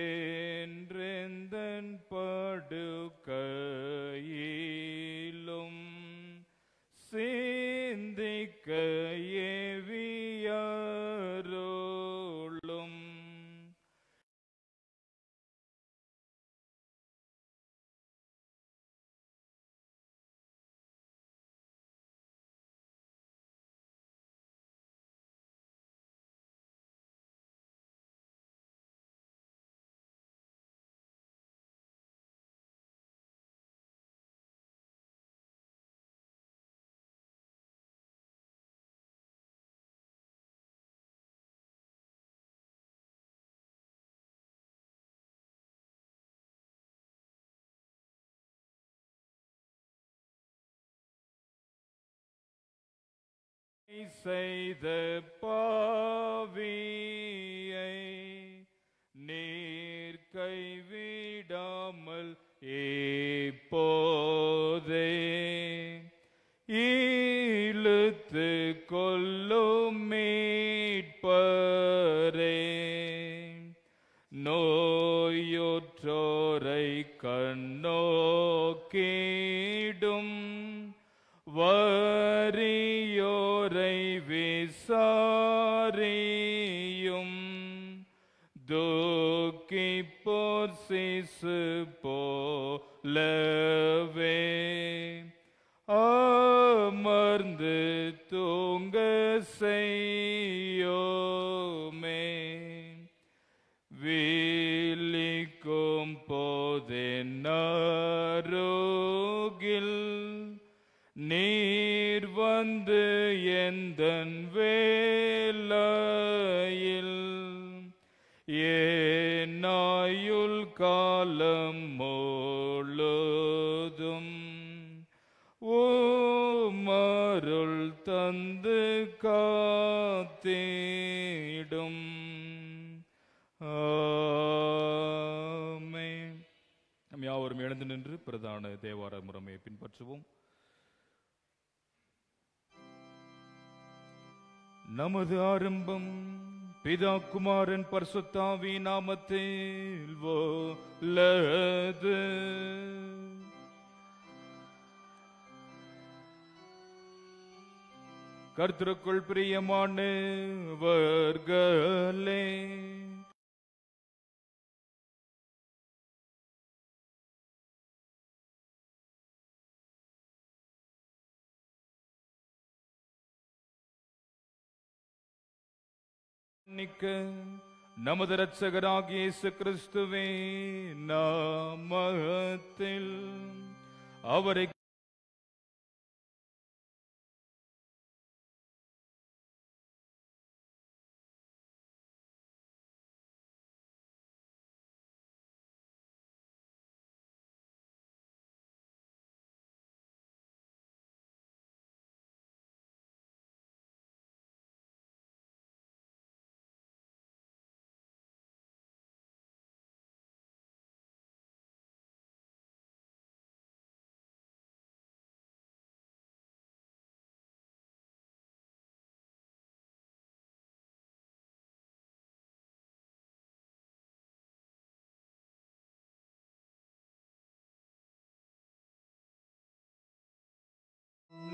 என்றெந்தன் படுக்கையிலும் சிந்திக்க ஏவியருளும். செய்த பாவியை நீர் கைவிடாமல் இப்போதே இழுத்து கொள்ளும் மீட்பரே. நோயுற்றோரை கண்ணோக்கிடும் வறியோரை விசாரியும் துக்கிப்போர் சிசு போலவே அமர்ந்து தூங்க செய்யோமே. விழிக்கும் போதென் அருகில் நீர் வந்து எந்தன் வேளையில் ஏனாயுள் காலம் முழுதும் உமருள் தந்து காத்திடும். ஆமென். நாம் யாவரும் எழுந்து நின்று பிரதான தேவார முறைமையை பின்பற்றுவோம். நமது ஆரம்பம் பிதா குமாரன் பரிசுத்தாவி நாமத்தில் உள்ளது. கர்த்தருக்குள் பிரியமானவர்களே, நமது இரட்சகராகிய இயேசு கிறிஸ்துவே நாமத்தில் அவரை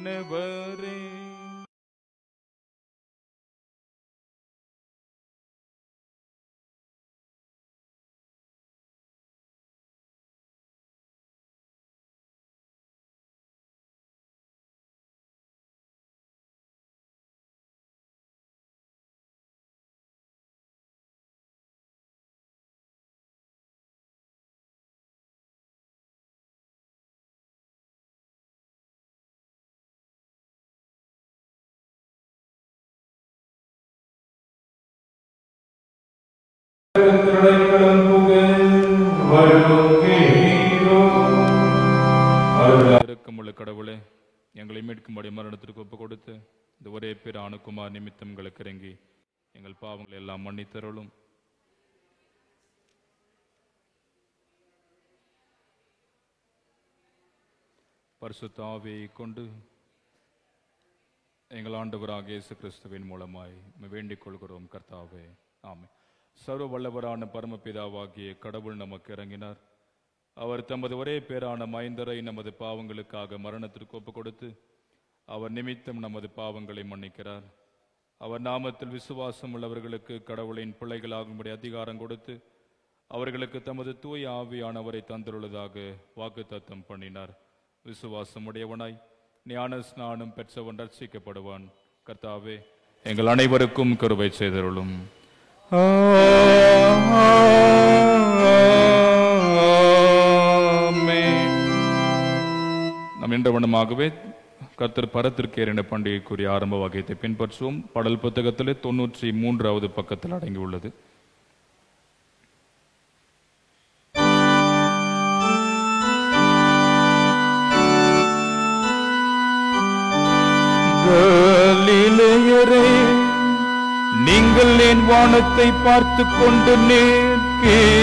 நெவரே இரக்கமுள்ள கடவுளே, எங்களை மீட்கும்படி மரணத்திற்கு ஒப்பு கொடுத்து இந்த ஒரே பேர் ஆணுக்குமார் நிமித்தம் எங்களுக்கு இறங்கி எங்கள் பாவங்களை எல்லாம் மன்னித்தருளும். பரிசுத்த ஆவியை கொண்டு எங்கள் ஆண்டவராகிய இயேசு கிறிஸ்துவின் மூலமாய் வேண்டிக் கொள்கிறோம் கர்த்தாவே. ஆமென். சர்வ வல்லவரான பரமபிதாவாகிய கடவுள் நமக்கு இறங்கினார். அவர் தமது ஒரே பேரான மைந்தரை நமது பாவங்களுக்காக மரணத்திற்கு ஒப்பு கொடுத்து அவர் நிமித்தம் நமது பாவங்களை மன்னிக்கிறார். அவர் நாமத்தில் விசுவாசம் உள்ளவர்களுக்கு கடவுளின் பிள்ளைகளாகும்படி அதிகாரம் கொடுத்து அவர்களுக்கு தமது தூய ஆவியானவரை தந்துள்ளதாக வாக்குத்தத்தம் பண்ணினார். விசுவாசம் உடையவனாய் ஞான ஸ்நானம் பெற்றவன் ரட்சிக்கப்படுவான். கர்த்தாவே, எங்கள் அனைவருக்கும் கிருபை செய்தருளும். நாம் என்ற வண்ணமாகவே கர்த்தர் பரத்திற்கேறின பண்டிகைக்குரிய ஆரம்ப வகையத்தை பின்பற்றுவோம். பாடல் புத்தகத்திலே 93வது பக்கத்தில் அடங்கியுள்ளது. நீங்கள் என் வானத்தை பார்த்து கொண்டு நிற்கிறீர்கள்.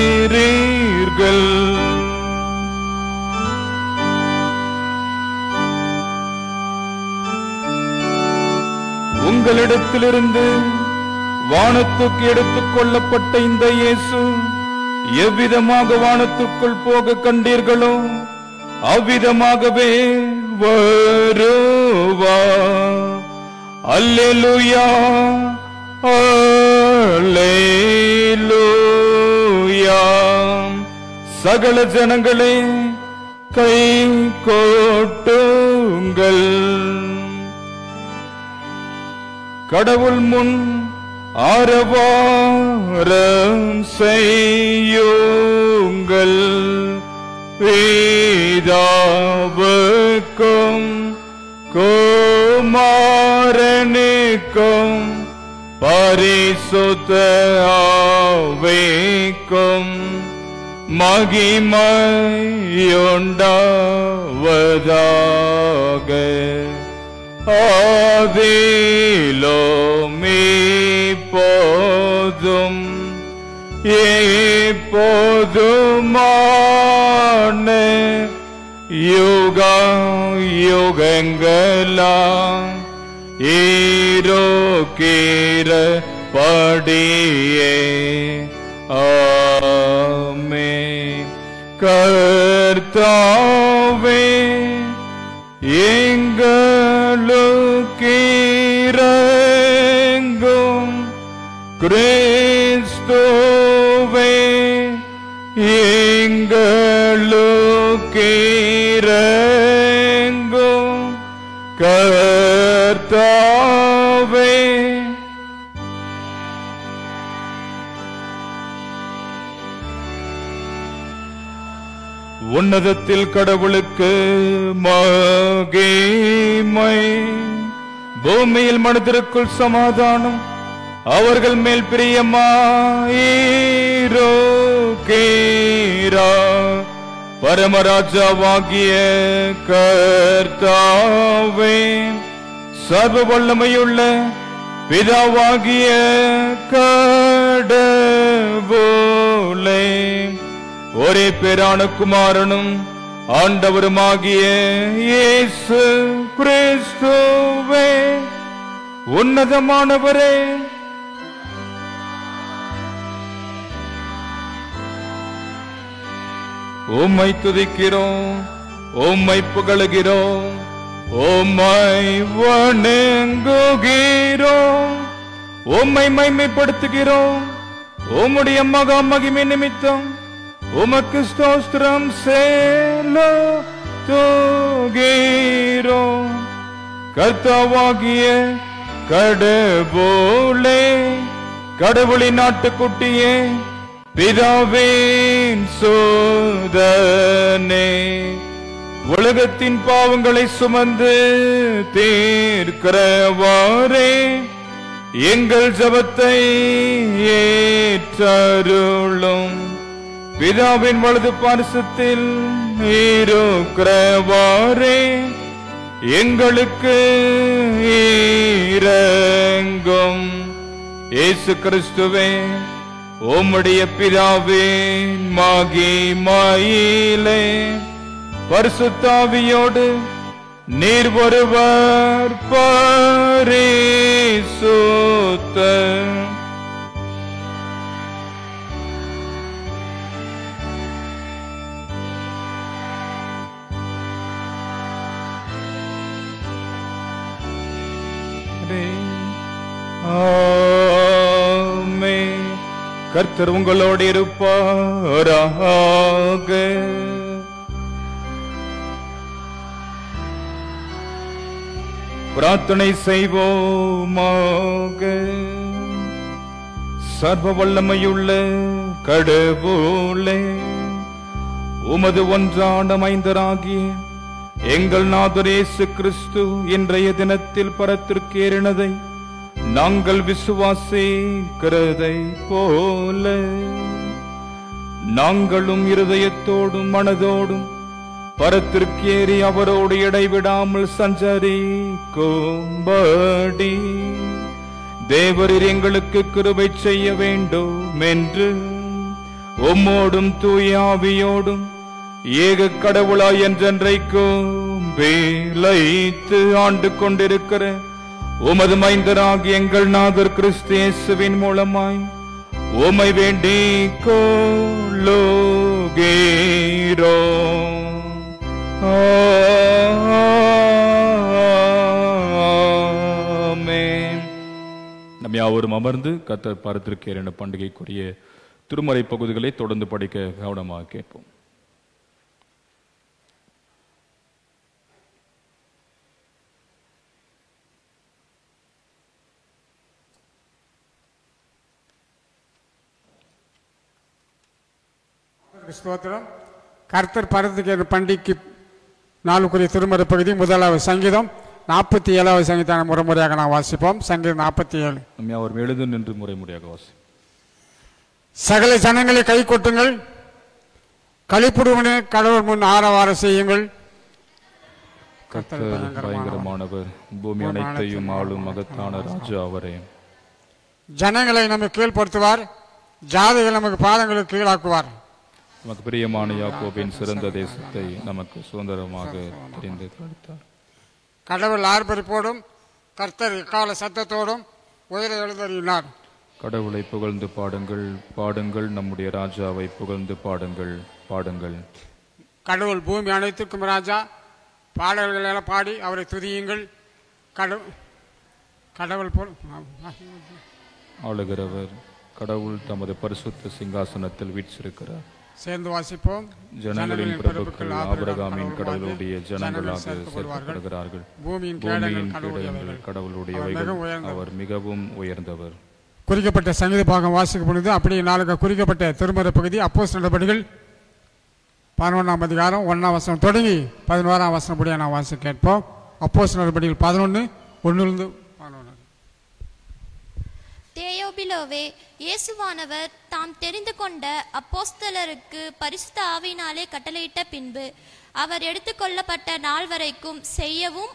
உங்களிடத்திலிருந்து வானத்துக்கு எடுத்துக் கொள்ளப்பட்ட இந்த இயேசு எவ்விதமாக வானத்துக்குள் போக கண்டீர்களோ அவ்விதமாகவே வருவார். அல்லேலூயா, அல்லேலூயா. சகல ஜனங்களே கை கொட்டுங்கள். கடவுள் முன் ஆரவாரம் செய்யுங்கள். பிதாவுக்கும் குமாரனுக்கும் பரிசுத்த ஆவிக்கும் மகிமையுண்டாவதாக. ஆதியிலும் இப்போதும் எப்போதுமான யுகங்களாம் இருக்கிறபடியே. ஆமென். கர்த்தாவே, எங்களுக்கிரங்கும். கிறிஸ்துவே, எங்களுக்கிரங்கும். கர்த்தாவே, உன்னதத்தில் கடவுளுக்கு மகிமை, பூமியில் மனிதருக்குள் சமாதானம், அவர்கள் மேல் பிரியமாயிருக்கிறார். பரமராஜாவாகிய கர்த்தாவே, சர்வ வல்லமையுள்ள பிதாவாகிய கடவுளே, ஒரே பேரான குமாரனும் ஆண்டவருமாகிய இயேசு கிறிஸ்துவே, உன்னதமானவரே, உம்மை துதிக்கிறோம், உம்மை புகழுகிறோம், உம்மை வணங்குகிறோம், உம்மை மைமைப்படுத்துகிறோம். உம்முடைய மகா மகிமை நிமித்தம் உமக்கு ஸ்தோத்திரம் செலுத்துகிறோம். கர்த்தாவாகிய கடவுளே, கடவுளின் நாட்டுக்குட்டியே, பிதாவின் சோதனே, உலகத்தின் பாவங்களை சுமந்து தீர்க்கிறவாறே, எங்கள் ஜெபத்தை ஏற்றருளும். பிதாவின் வலது பார்சத்தில் இருக்கிறவாறே, எங்களுக்கு இரங்கும். இயேசு கிறிஸ்துவே, உம்முடைய பிதாவின் மகிமையிலே பரிசுத்தாவியோடு நீர் ஒருவர் பரிசுத்த ஆமென். கர்த்தர் உங்களோடு இருப்பாராக. பிரார்த்தனை செய்வோமாக. சர்வ வல்லமையுள்ள கடவுளே, உமது ஒன்றான மைந்தராகிய எங்கள் நாதர் இயேசு கிறிஸ்து இன்றைய தினத்தில் பரத்திற்கு ஏறினதை நாங்கள் விசுவாசிக்கிறதை போல நாங்களும் இருதயத்தோடும் மனதோடும் பரத்திற்கு ஏறி அவரோடு இடைவிடாமல் சஞ்சரிக்கும்படி தேவரீர் எங்களுக்கு கிருபை செய்ய வேண்டும் என்று உம்மோடும் தூய ஆவியோடும் ஏக கடவுளாய் என்றென்றைக்கும் வேலைத்து ஆண்டு கொண்டிருக்கிற உமது மைந்தராகி எங்கள் நாதர் கிறிஸ்து இயேசுவின் மூலமாய் உம்மை வேண்டிக் கொள்ளுகிறோம். ஆமென். நம் யாவரும் அமர்ந்து கர்த்தர் பரத்திற்கு ஏறின பண்டிகைக்குரிய திருமறை பகுதிகளை தொடர்ந்து படிக்க கவனமாக கேட்போம். ஸ்தோத்திரம். கர்த்தர் பரத்திற்கு பண்டிகைக்கு நாளுக்குரிய திருமறை பகுதி முதலாவது சங்கீதம் 47வது சங்கீதம் முறையாக நாம் வாசிப்போம். சங்கீதம் 47. நம் யாவரும் எழுந்து நின்று முறையாக வாசிப்போம். சகல ஜனங்களை கை கொட்டுங்கள், களிப்புடுவனே கடவுள் முன் ஆரவாரம் செய்யுங்கள். கர்த்தர் பயங்கரமானவர், பூமி அனைத்தையும் ஆளும் மகத்தான ராஜா அவரே. ஜனங்களை நமக்கு கீழ்படுத்துவார், ஜாதிகள் நமக்கு பாதங்களுக்கு கீழாக்குவார். நமக்கு பிரியமான யாக்கோபின் சிறந்த தேசத்தை நமக்கு சுதந்திரமாக தெரிந்து அளித்தார். கடவுள் ஆர்ப்பரிப்போடும் கர்த்தர் எக்கால சத்தத்தோடும் உயர எழுந்தறினார். கடவுளை புகழ்ந்து பாடுங்கள், பாடுங்கள், நம்முடைய ராஜாவை புகழ்ந்து பாடுங்கள், பாடுங்கள். கடவுள் பூமி அனைத்துக்கும் ராஜா, பாடல்கள் எல்லாம் பாடி அவரை துதியுங்கள். கடவுள் போல் ஆளுகிறவர், கடவுள் தமது பரிசுத்த சிங்காசனத்தில் வீற்றிருக்கிறார். சேர்ந்து வாசிப்போம். ஜனங்களின் பிரபுக்கள் ஆபிரகாமின் கடவுளுடைய ஜனங்களாக சேர்க்கப்படுகிறார்கள். பூமியின் கேடயங்கள் கடவுளுடையவைகள், அவர் மிகவும் உயர்ந்தவர். குறிக்கப்பட்ட சங்கீத பாகம் வாசிக்கப்படுது. அப்படியே நாளுக்கு குறிக்கப்பட்ட திருமறை பகுதி அப்போஸ்தலர் நடபடிகள் 11ஆம் அதிகாரம் 1ஆம் வசனம் தொடங்கி 11ஆம் வசனம் படியாக நான் வாசி கேட்போம். அப்போஸ்தலர் நடபடிகள் 11:1-11. தேயோபிலோவே, இயேசுவானவர் தாம் தெரிந்து கொண்ட அப்போஸ்தலருக்கு பரிசுத்த ஆவியினாலே கட்டளையிட்ட பின்பு அவர் எடுத்துக்கொள்ளப்பட்ட நாள் வரைக்கும் செய்யவும்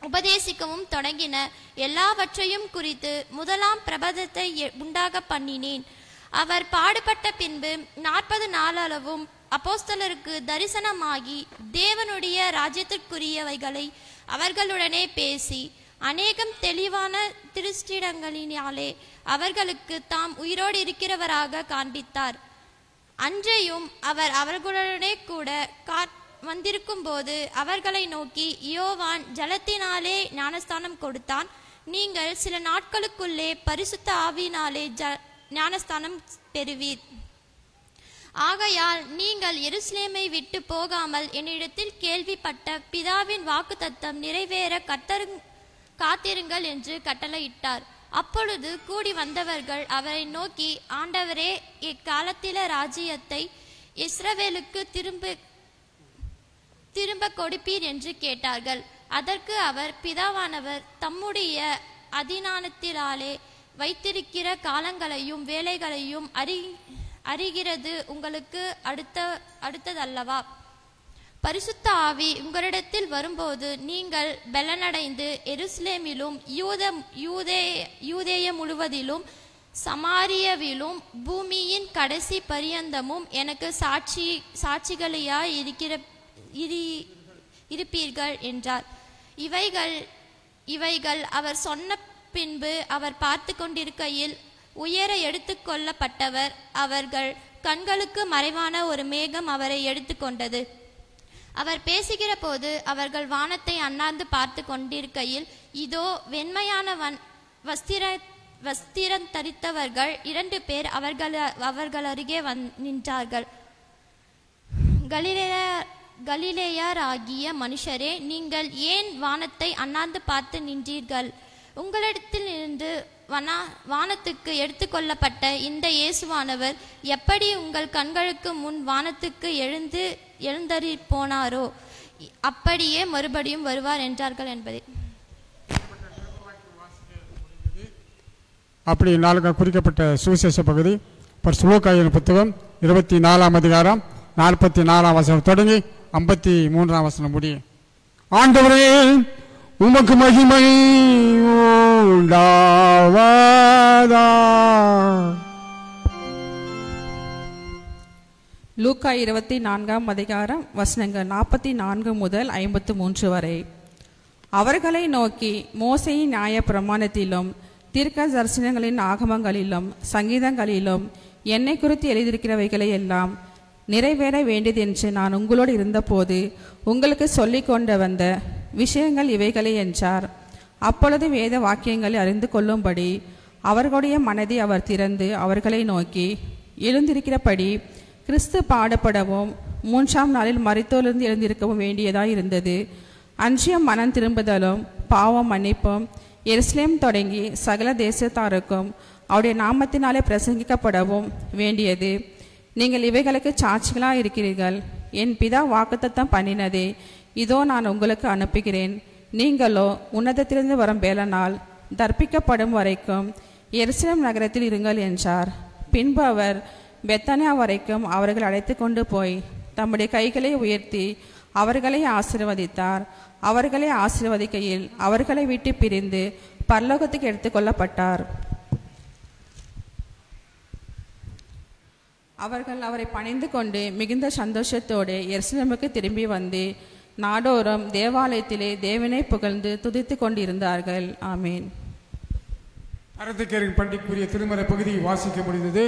உபதேசிக்கவும் தொடங்கின எல்லாவற்றையும் குறித்து முதலாம் பிரபந்தத்தை உண்டாக பண்ணினேன். அவர் பாடுபட்ட பின்பு 40 நாளளவும் அப்போஸ்தலருக்கு தரிசனமாகி தேவனுடைய ராஜ்யத்திற்குரியவைகளை அவர்களுடனே பேசி அநேகம் தெளிவான திருஷ்டிடங்களினாலே அவர்களுக்கு தாம் உயிரோடு இருக்கிறவராக காண்பித்தார். அன்றையும் அவர் அவர்களுடனே கூட வந்திருக்கும் போது அவர்களை நோக்கி, யோவான் ஜலத்தினாலே ஞானஸ்தானம் கொடுத்தான், நீங்கள் சில நாட்களுக்குள்ளே பரிசுத்த ஆவியினாலே ஞானஸ்தானம் பெறுவீர். ஆகையால் நீங்கள் எருசலேமை விட்டு போகாமல் என்னிடத்தில் கேள்விப்பட்ட பிதாவின் வாக்குத்தத்தம் நிறைவேற காத்திருங்கள் என்று கட்டளையிட்டார். அப்பொழுது கூடி வந்தவர்கள் அவரை நோக்கி, ஆண்டவரே, இக்காலத்தில ராஜ்யத்தை இஸ்ரவேலுக்கு திரும்ப கொடுப்பீர் என்று கேட்டார்கள். அதற்கு அவர், பிதாவானவர் தம்முடைய அதிஞானத்தினாலே வைத்திருக்கிற காலங்களையும் வேலைகளையும் அறிகிறது உங்களுக்கு அடுத்ததல்லவா? பரிசுத்த ஆவி உங்களிடத்தில் வரும்போது நீங்கள் பெலனடைந்து எருசலேமிலும் யூதேய முழுவதிலும் சமாரியவிலும் பூமியின் கடைசி பரியந்தமும் எனக்கு சாட்சிகளையாய் இருப்பீர்கள் என்றார். இவைகள் அவர் சொன்ன பின்பு அவர் பார்த்து கொண்டிருக்கையில் உயர எடுத்துக்கொள்ளப்பட்டவர், அவர்கள் கண்களுக்கு மறைவான ஒரு மேகம் அவரை எடுத்துக்கொண்டது. அவர் பேசுகிற போது அவர்கள் வானத்தை அண்ணாந்து பார்த்து கொண்டிருக்கையில், இதோ வெண்மையான வஸ்திரம் தரித்தவர்கள் 2 பேர் அவர்கள் அருகே நின்றார்கள். கலிலேயர் ஆகிய மனுஷரே, நீங்கள் ஏன் வானத்தை அண்ணாந்து பார்த்து நின்றீர்கள்? உங்களிடத்தில் இருந்து வானத்துக்கு எடுத்துக்கொள்ளப்பட்ட இந்த இயேசுவானவர் எப்படி உங்கள் கண்களுக்கு முன் வானத்துக்கு எழுந்தறி போனாரோ அப்படியே மறுபடியும் வருவார் என்றார்கள் என்பதே. அப்படி நாளுக்கு குறிக்கப்பட்ட சுவிசேஷ பகுதி லூக்காயின் புத்தகம் 24ஆம் அதிகாரம் 44ஆம் வசனம் தொடங்கி 53ஆம் வசனம் முடியும். ஆண்டவரே, உமக்கு மகிமை உண்டாவதாக. லூக்கா 24ஆம் அதிகாரம் வசனங்கள் 44 முதல் 53 வரை. அவர்களை நோக்கி, மோசேயின் நியாய பிரமாணத்திலும் தீர்க்க தரிசனங்களின் ஆகமங்களிலும் சங்கீதங்களிலும் என்னை குறித்து எழுதியிருக்கிறவைகளை எல்லாம் நிறைவேற வேண்டியது என்று நான் உங்களோடு இருந்தபோது உங்களுக்கு சொல்லிக் கொண்டு வந்த விஷயங்கள் இவைகளே என்றார். அப்பொழுது வேத வாக்கியங்களை அறிந்து கொள்ளும்படி அவர்களுடைய மனதை அவர் திறந்து அவர்களை நோக்கி, எழுந்திருக்கிறபடி கிறிஸ்து பாடப்படவும் 3ஆம் நாளில் மரித்தோரிலிருந்து எழுந்திருக்கவும் வேண்டியதாய் இருந்தது. அன்றிய மனம் திரும்புதலும் பாவம் மன்னிப்பும் எருசலேம் தொடங்கி சகல தேசத்தாருக்கும் அவருடைய நாமத்தினாலே பிரசங்கிக்கப்படவும் வேண்டியது. நீங்கள் இவைகளுக்கு சாட்சிகளாக இருக்கிறீர்கள். என் பிதா வாக்குத்தத்தம் பண்ணினதே இதோ நான் உங்களுக்கு அனுப்புகிறேன். நீங்களோ உன்னதத்திலிருந்து வரும் வேலனால் தர்ப்பிக்கப்படும் வரைக்கும் எருசலேம் நகரத்தில் இருங்கள் என்றார். பின்பு அவர் பெத்தானியா வரைக்கும் அவர்கள் அழைத்து கொண்டு போய் தம்முடைய கைகளை உயர்த்தி அவர்களை ஆசீர்வதித்தார். அவர்களை ஆசீர்வதிக்கையில் அவர்களை விட்டு பிரிந்து பரலோகத்துக்கு எடுத்துக்கொள்ளப்பட்டார். அவர்கள் அவரை பணிந்து கொண்டு மிகுந்த சந்தோஷத்தோடு எருசலேமுக்கு திரும்பி வந்து நாடோறும் தேவாலயத்திலே தேவனை புகழ்ந்து துதித்து கொண்டிருந்தார்கள். ஆமீன். அறத்துக்கேரின் பண்டிக்குரிய திருமறை பகுதி வாசிக்க முடிந்தது.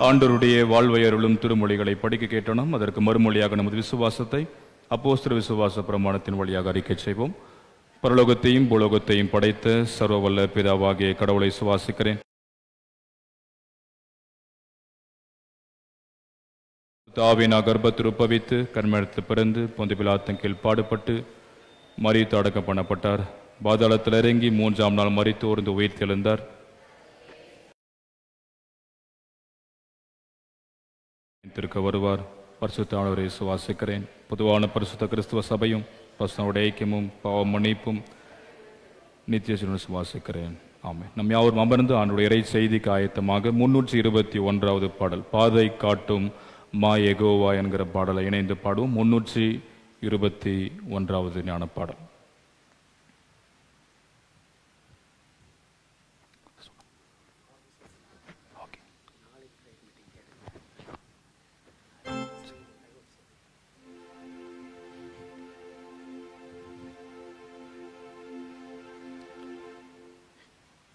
ஆண்டவருடைய வாழ்வை அருளும் திருமொழிகளை படிக்க கேட்டோம். அதற்கு மறுமொழியாக நமது விசுவாசத்தை அப்போஸ்தலர் விசுவாச பிரமாணத்தின் வழியாக அறிக்கை செய்வோம். பரலோகத்தையும் பூலோகத்தையும் படைத்த சர்வவல்ல பிதாவாகிய கடவுளை சுவாசிக்கிறேன். தாவினா கர்ப்பத்தில் உற்பவித்து கர்மத்து பிறந்து பொந்து பிலாத்தின் கீழ் பாடுபட்டு மரித்து அடக்கம் பண்ணப்பட்டார். பாதாளத்தில் இறங்கி 3ஆம் நாள் மரித்தோர்ந்து உயிர் தெழுந்தார். திருக்க வருவார். பரிசுத்தவரை சுவாசிக்கிறேன். பொதுவான பரிசுத்த கிறிஸ்துவ சபையும் பரிசுத்தனுடைய ஐக்கியமும் பாவ மன்னிப்பும் நித்திய சுவாசிக்கிறேன். ஆமென். நம் யாவரும் அமர்ந்து ஆண்டுடைய இறை செய்திக்கு ஆயத்தமாக 321வது பாடல் பாதை காட்டும் மா எகோவா என்கிற பாடலை இணைந்து பாடுவோம். 321வது ஞான பாடல்.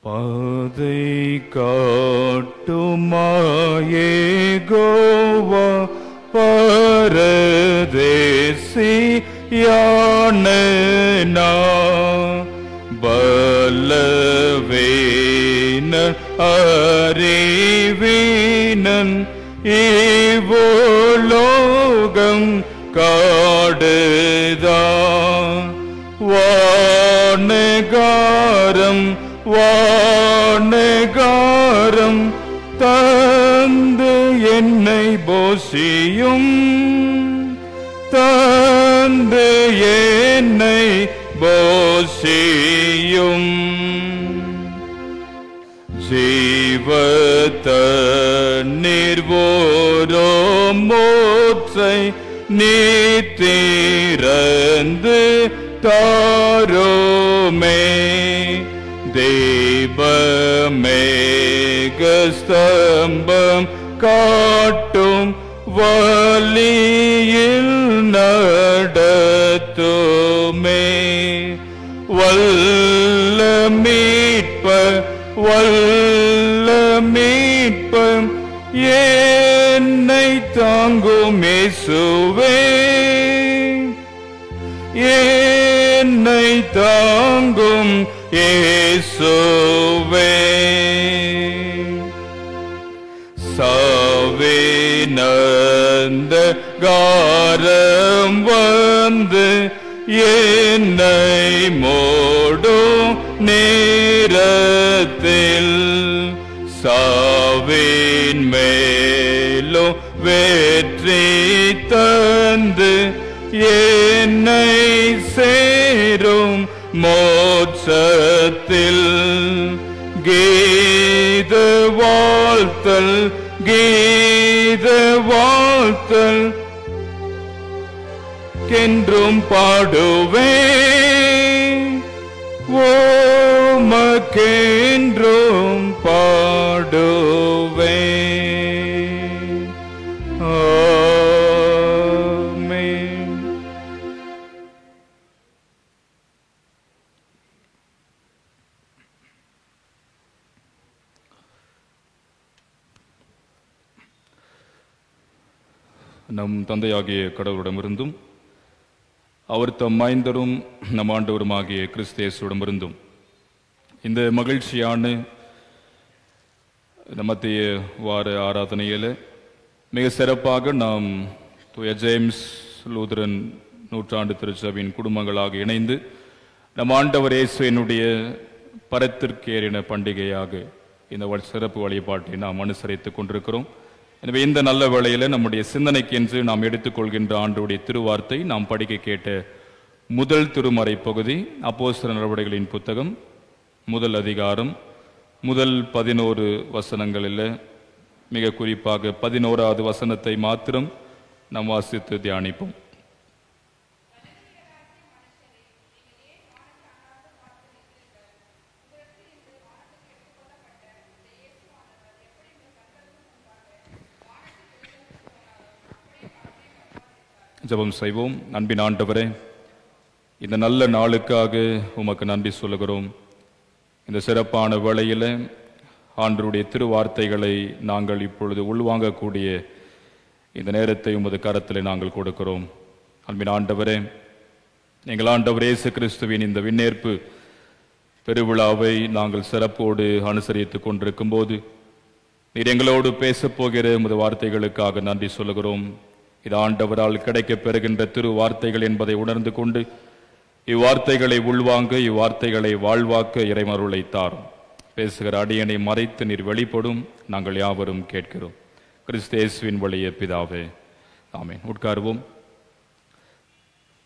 பாதை காட்டுமா யெகோவா பரதேசியான பலவேனன் அறிவினன் இவ்வுலோகம் காடுதான் வானகாரம் வானகாரம் தந்து என்னை போசியும் தந்து என்னை போசியும் ஜீவத்தண்ணீர் ஓரும் மூச்சை நீ திறந்து தாரோமே தீபமேகஸ்தம்பம் காட்டும் வழியில் நடத்துமே வல்ல மீட்ப என்னை இயேசுவே என்னை தாங்கும் இயேசுவே சாவினந்த காரம் வந்து என்னை மூடும் நேரத்தில் சாவின் மேலும் வெற்றி தந்து என்னை சேரும் மோட்சத்தில் கீத வாழ்த்தல் கீத வாழ்த்தல் என்றும் பாடுவேன் ஓமக்கென்றும் பாடுவேன். ஆமென். நம் தந்தையாகிய கடவுளிடமிருந்தும் அவர் தம் மைந்தரும் நம் ஆண்டவருமாகிய கிறிஸ்தேசுடமிருந்தும் இந்த மகிழ்ச்சியான மத்திய வார ஆராதனையில் மிக சிறப்பாக நாம் தூய ஜேம்ஸ் லூதரன் நூற்றாண்டு திருச்சபையின் குடும்பங்களாக இணைந்து நம் ஆண்டவர் இயேசுவினுடைய பரத்திற்கேறின பண்டிகையாக இந்த சிறப்பு வழிபாட்டை நாம் அனுசரித்துக் கொண்டிருக்கிறோம். எனவே இந்த நல்ல வேளையில நம்முடைய சிந்தனைக்கென்று நாம் எடுத்துக்கொள்கின்ற ஆண்டுடைய திருவார்த்தை நாம் படிக்க கேட்ட முதல் திருமறை பகுதி அப்போஸ்தலர் நடவடிக்கைகளின் புத்தகம் முதல் அதிகாரம் முதல் 11 வசனங்களில் மிக குறிப்பாக 11வது வசனத்தை மாத்திரம் நாம் வாசித்து தியானிப்போம். ஜெபம் செய்வோம். அன்பின் ஆண்டவரே, இந்த நல்ல நாளுக்காக உமக்கு நன்றி சொல்லுகிறோம். இந்த சிறப்பான வேளையில் ஆண்டவருடைய திருவார்த்தைகளை நாங்கள் இப்பொழுது உள்வாங்கக்கூடிய இந்த நேரத்தை உமது கரத்தில் நாங்கள் கொடுக்கிறோம். அன்பின் ஆண்டவரே, எங்கள் ஆண்டவர் இயேசு கிறிஸ்துவின் இந்த விண்ணேற்பு பெருவிழாவை நாங்கள் சிறப்போடு அனுசரித்துக் கொண்டிருக்கும் போது நீர் எங்களோடு பேசப்போகிற உமது வார்த்தைகளுக்காக நன்றி சொல்லுகிறோம். இது ஆண்டவரால் கிடைக்கப் பெறுகின்ற திரு வார்த்தைகள் என்பதை உணர்ந்து கொண்டு இவ்வார்த்தைகளை உள்வாங்க இவ்வார்த்தைகளை வாழ்வாக்க இறைமருளை தாரும். பேசுகிற அடியனை மறைத்து நீர் வெளிப்படும். நாங்கள் யாவரும் கேட்கிறோம். கிறிஸ்து இயேசுவின் வழியே பிதாவே, ஆமென். உட்காருவோம்.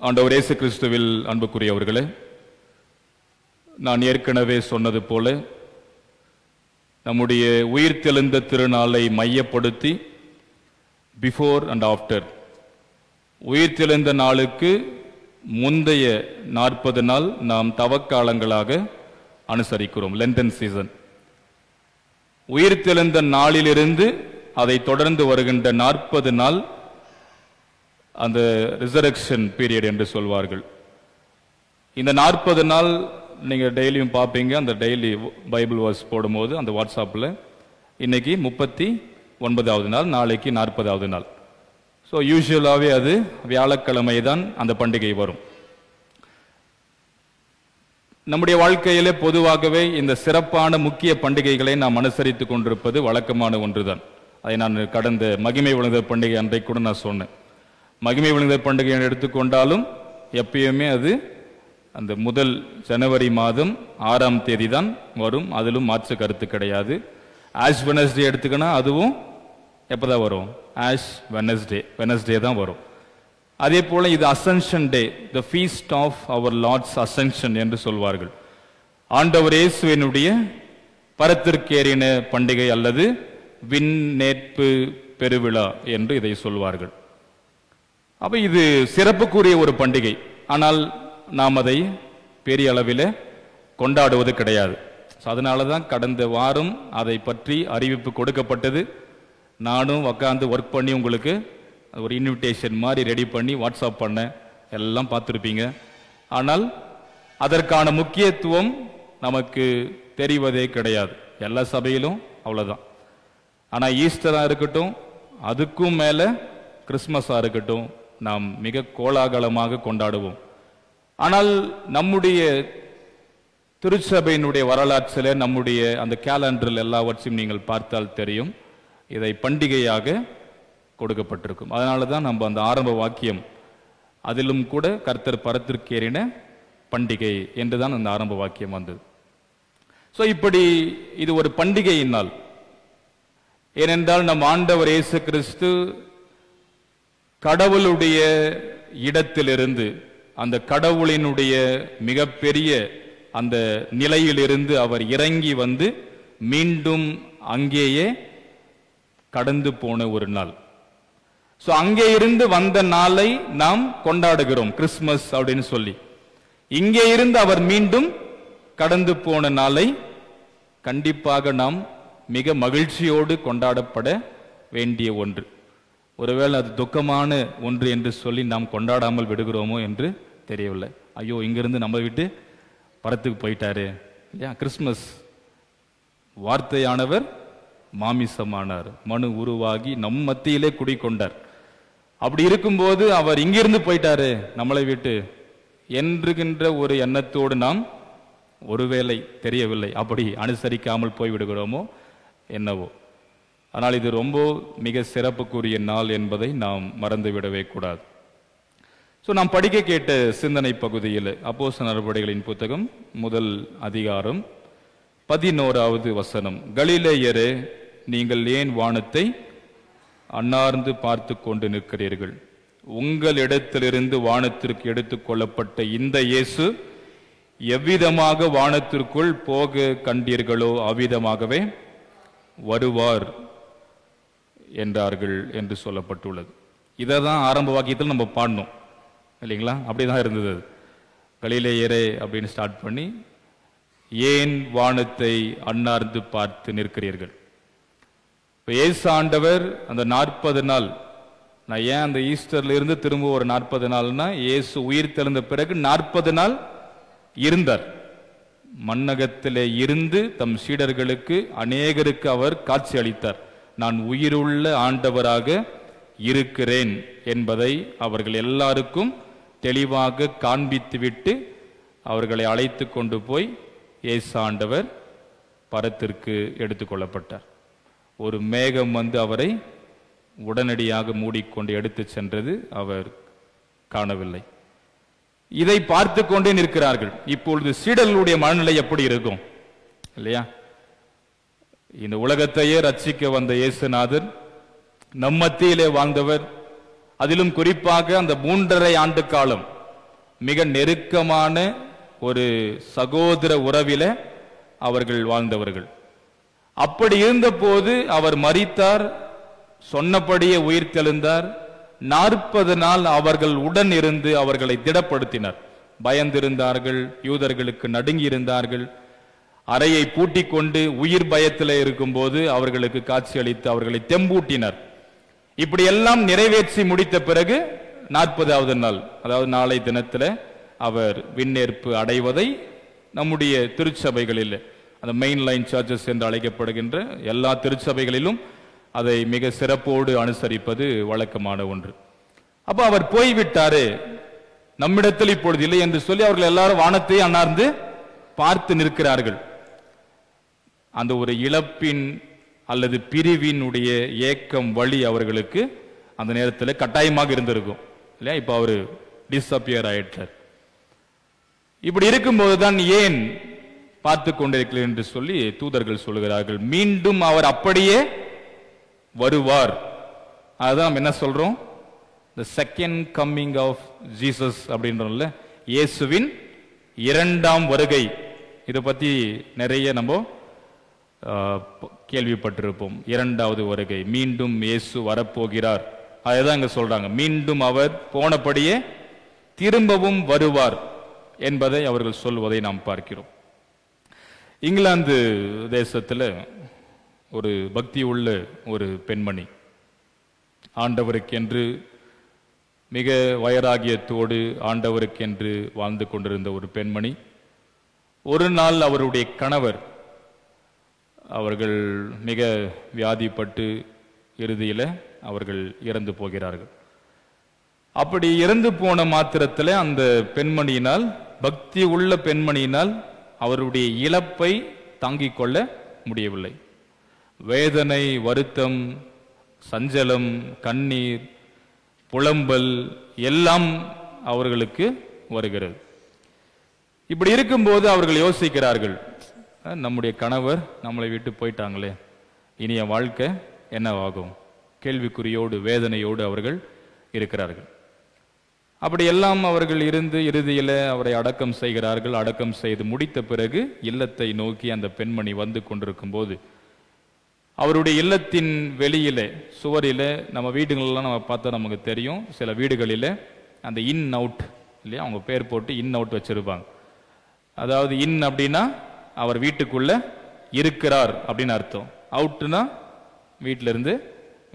ஆண்டவர் இயேசு கிறிஸ்துவில் அன்புக்குரியவர்களே, நான் ஏற்கனவே சொன்னது போல நம்முடைய உயிர்த்தெழுந்த திருநாளை மையப்படுத்தி பிஃபோர் அண்ட் ஆஃப்டர், உயிர்த்தெழுந்த நாளுக்கு முந்தைய 40 நாள் நாம் தவக்காலங்களாக அனுசரிக்கிறோம், லென்டன் சீசன். உயிர்த்தெழுந்த நாளிலிருந்து அதை தொடர்ந்து வருகின்ற 40 நாள் அந்த ரிசரக்ஷன் பீரியட் என்று சொல்வார்கள். இந்த 40 நாள் நீங்கள் டெய்லியும் பார்ப்பீங்க. அந்த டெய்லி பைபிள் வாஸ் போடும்போது அந்த வாட்ஸ்அப்பில் இன்னைக்கு 39வது நாள், நாளைக்கு 40வது நாள். ஸோ யூஸ்வலாகவே அது வியாழக்கிழமை தான் அந்த பண்டிகை வரும். நம்முடைய வாழ்க்கையிலே பொதுவாகவே இந்த சிறப்பான முக்கிய பண்டிகைகளை நாம் அனுசரித்து கொண்டிருப்பது வழக்கமான ஒன்றுதான். அதை நான் கடந்த மகிமை விழுந்தர் பண்டிகை அன்றைக்கு கூட நான் சொன்னேன். மகிமை விழுந்தர் பண்டிகையை எடுத்துக்கொண்டாலும் எப்பயுமே அது அந்த முதல் ஜனவரி மாதம் 6ஆம் தேதி தான் வரும். அதிலும் மாற்று கருத்து கிடையாது. ஆஷ் வெனஸ்டே எடுத்துக்கனா அதுவும் எப்போதான் வரும்? ஆஷ் வெனஸ்டே தான் வரும். அதே போல இது Ascension Day, the feast of our Lord's Ascension என்று சொல்வார்கள். ஆண்டவர் இயேசுவினுடைய பரத்திற்கேறின பண்டிகை அல்லது விண்ணேற்பு பெருவிழா என்று இதை சொல்வார்கள். அப்ப இது சிறப்புக்குரிய ஒரு பண்டிகை. ஆனால் நாம் அதை பெரிய அளவில் கொண்டாடுவது கிடையாது. அதனால தான் கடந்த வாரம் அதை பற்றி அறிவிப்பு கொடுக்கப்பட்டது. நானும் உட்காந்து ஒர்க் பண்ணி உங்களுக்கு ஒரு இன்விடேஷன் மாதிரி ரெடி பண்ணி வாட்ஸ்அப் பண்ணேன். எல்லாம் பார்த்துருப்பீங்க. ஆனால் அதற்கான முக்கியத்துவம் நமக்கு தெரிவதே கிடையாது. எல்லா சபையிலும் அவ்வளோதான். ஆனால் ஈஸ்டராக இருக்கட்டும், அதுக்கும் மேலே கிறிஸ்மஸாக இருக்கட்டும் நாம் மிக கோலாகலமாக கொண்டாடுவோம். ஆனால் நம்முடைய திருச்சபையினுடைய வரலாற்றில் நம்முடைய அந்த கேலண்டரில் எல்லாவற்றையும் நீங்கள் பார்த்தால் தெரியும், இதை பண்டிகையாக கொடுக்கப்பட்டிருக்கும். அதனால தான் நம்ம அந்த ஆரம்ப வாக்கியம் அதிலும் கூட கர்த்தர் பரத்திற்கேறின பண்டிகை என்றுதான் அந்த ஆரம்ப வாக்கியம் வந்தது. ஸோ இப்படி இது ஒரு பண்டிகையின் நாள். ஏனென்றால் நம் ஆண்டவர் இயேசு கிறிஸ்து கடவுளுடைய இடத்திலிருந்து, அந்த கடவுளினுடைய மிகப்பெரிய அந்த நிலையிலிருந்து அவர் இறங்கி வந்து மீண்டும் அங்கேயே கடந்து போன ஒரு நாள். ஸோ அங்கே இருந்து வந்த நாளை நாம் கொண்டாடுகிறோம் கிறிஸ்துமஸ் அப்படின்னு சொல்லி. இங்கே இருந்து அவர் மீண்டும் கடந்து போன நாளை கண்டிப்பாக நாம் மிக மகிழ்ச்சியோடு கொண்டாடப்பட வேண்டிய ஒன்று. ஒருவேளை அது துக்கமான ஒன்று என்று சொல்லி நாம் கொண்டாடாமல் விடுகிறோமோ என்று தெரியவில்லை. ஐயோ, இங்கிருந்து நம்ம விட்டு பரத்துக்கு போயிட்டாரு இல்லையா. கிறிஸ்துமஸ் வார்த்தையானவர் மாமிசமானார், மனு உருவாகி நம் மத்தியிலே குடிக்கொண்டார். அப்படி இருக்கும்போது அவர் இங்கிருந்து போயிட்டாரு நம்மளை விட்டு என்றுகின்ற ஒரு எண்ணத்தோடு நாம் ஒருவேளை தெரியவில்லை அப்படி அனுசரிக்காமல் போய்விடுகிறோமோ என்னவோ. ஆனால் இது ரொம்ப மிக சிறப்புக்குரிய நாள் என்பதை நாம் மறந்துவிடவே கூடாது. ஸோ நாம் படிக்க கேட்ட சிந்தனை பகுதியில் அப்போஸ்தலர் நடபடிகளின் புத்தகம் 1 அதிகாரம் 11வது வசனம். கலிலேயரே, நீங்கள் ஏன் வானத்தை அண்ணார்ந்து பார்த்து கொண்டு நிற்கிறீர்கள்? உங்களிடத்திலிருந்து வானத்திற்கு எடுத்துக் கொள்ளப்பட்ட இந்த இயேசு எவ்விதமாக வானத்திற்குள் போக கண்டீர்களோ அவ்விதமாகவே வருவார் என்றார்கள் என்று சொல்லப்பட்டுள்ளது. இதை தான் ஆரம்ப வாக்கியத்தில் நம்ம பாடணும் இல்லைங்களா? அப்படிதான் இருந்தது. கலிலேயரே அப்படின்னு ஸ்டார்ட் பண்ணி ஏன் வானத்தை அண்ணார்ந்து பார்த்து நிற்கிறீர்கள். இயேசு ஆண்டவர் அந்த 40 நாள், நான் ஏன் அந்த ஈஸ்டர்ல இருந்து திரும்ப ஒரு 40 நாள்னா, இயேசு உயிர் தெழுந்த பிறகு 40 நாள் இருந்தார். மண்ணகத்திலே இருந்து தம் சீடர்களுக்கு அநேகருக்கு அவர் காட்சி அளித்தார். நான் உயிருள்ள ஆண்டவராக இருக்கிறேன் என்பதை அவர்கள் எல்லாருக்கும் தெளிவாக காண்பித்துவிட்டு அவர்களை அழைத்து கொண்டு போய் இயேசு ஆண்டவர் பரத்திற்கு எடுத்துக்கொள்ளப்பட்டார். ஒரு மேகம் வந்து அவரை உடனடியாக மூடிக்கொண்டு எடுத்து சென்றது அவர் காணவில்லை. இதை பார்த்து கொண்டே நிற்கிறார்கள். இப்பொழுது சீடர்களுடைய மனநிலை எப்படி இருக்கும் இல்லையா? இந்த உலகத்தையே ரட்சிக்க வந்த இயேசுநாதர் நம் மத்தியிலே வாழ்ந்தவர். அதிலும் குறிப்பாக அந்த 3.5 ஆண்டு காலம் மிக நெருக்கமான ஒரு சகோதர உறவில அவர்கள் வாழ்ந்தவர்கள். அப்படி இருந்த போது அவர் மரித்தார், சொன்னபடியே உயிர் தெழுந்தார். 40 நாள் அவர்கள் உடன் இருந்து அவர்களை திடப்படுத்தினார். பயந்திருந்தார்கள், யூதர்களுக்கு நடுங்கி இருந்தார்கள். அறையை பூட்டிக் கொண்டு உயிர் பயத்தில் இருக்கும்போது அவர்களுக்கு காட்சி அளித்து அவர்களை தெம்பூட்டினார். இப்படி எல்லாம் நிறைவேற்றி முடித்த பிறகு 40வது நாள், அதாவது நாளை தினத்தில் அவர் விண்ணேற்பு அடைவதை நம்முடைய திருச்சபைகளில், அந்த மெயின் லைன் சர்ச்சஸ் என்று அழைக்கப்படுகின்ற எல்லா திருச்சபைகளிலும் அதை மிக சிறப்போடு அனுசரிப்பது வழக்கமான ஒன்று. அப்ப அவர் போய்விட்டாரு, நம்மிடத்தில் இப்பொழுது இல்லை என்று சொல்லி அவர்கள் எல்லாரும் வானத்தை அண்ணார்ந்து பார்த்து நிற்கிறார்கள். அந்த ஒரு இழப்பின் அல்லது பிரிவினுடைய ஏக்கம் வழி அவர்களுக்கு அந்த நேரத்தில் கட்டாயமாக இருந்திருக்கும் இல்லையா? இப்ப அவரு டிஸ்அப்பியர் ஆயிட்டார். இப்படி இருக்கும்போதுதான் ஏன் பார்த்து கொண்டிருக்கிறேன் என்று சொல்லி தூதர்கள் சொல்லுகிறார்கள், மீண்டும் அவர் அப்படியே வருவார். அதுதான் என்ன சொல்றோம், the second coming of Jesus அப்படின்றோம்ல, இயேசுவின் 2ஆம் வருகை. இதை பத்தி நிறைய நம்ம கேள்விப்பட்டிருப்போம். 2வது வருகை, மீண்டும் இயேசு வரப்போகிறார். அதுதான் இங்க சொல்றாங்க, மீண்டும் அவர் போனபடியே திரும்பவும் வருவார் என்பதை அவர்கள் சொல்வதை நாம் பார்க்கிறோம். இங்கிலாந்து தேசத்தில் ஒரு பக்தி உள்ள ஒரு பெண்மணி, ஆண்டவருக்கென்று மிக வைராகியத்தோடு ஆண்டவருக்கென்று வாழ்ந்து கொண்டிருந்த ஒரு பெண்மணி, ஒரு நாள் அவருடைய கணவர் அவர்கள் மிக வியாதிப்பட்டு இறுதியில் அவர்கள் இறந்து போகிறார்கள். அப்படி இறந்து போன மாத்திரத்தில் அந்த பெண்மணியினால், பக்தி உள்ள பெண்மணியினால் அவருடைய இழப்பை தாங்கிக் கொள்ள முடியவில்லை. வேதனை, வருத்தம், சஞ்சலம், கண்ணீர், புலம்பல் எல்லாம் அவர்களுக்கு வருகிறது. இப்படி இருக்கும்போது அவர்கள் யோசிக்கிறார்கள், நம்முடைய கணவர் நம்மளை விட்டு போயிட்டாங்களே, இனிய வாழ்க்கை என்னவாகும்? கேள்விக்குறியோடு, வேதனையோடு அவர்கள் இருக்கிறார்கள். அப்படி எல்லாம் அவர்கள் இருந்து இறுதியில் அவரை அடக்கம் செய்கிறார்கள். அடக்கம் செய்து முடித்த பிறகு இல்லத்தை நோக்கி அந்த பெண்மணி வந்து கொண்டிருக்கும் போது, அவருடைய இல்லத்தின் வெளியிலே, சுவரிலே, நம்ம வீடுகளெல்லாம் நம்ம பார்த்தா நமக்கு தெரியும், சில வீடுகளில் அந்த இன் அவுட் இல்லையா, அவங்க பேர் போட்டு இன் அவுட் வச்சிருப்பாங்க. அதாவது இன் அப்படின்னா அவர் வீட்டுக்குள்ள இருக்கிறார் அப்படின்னு அர்த்தம், அவுட்னா வீட்டில இருந்து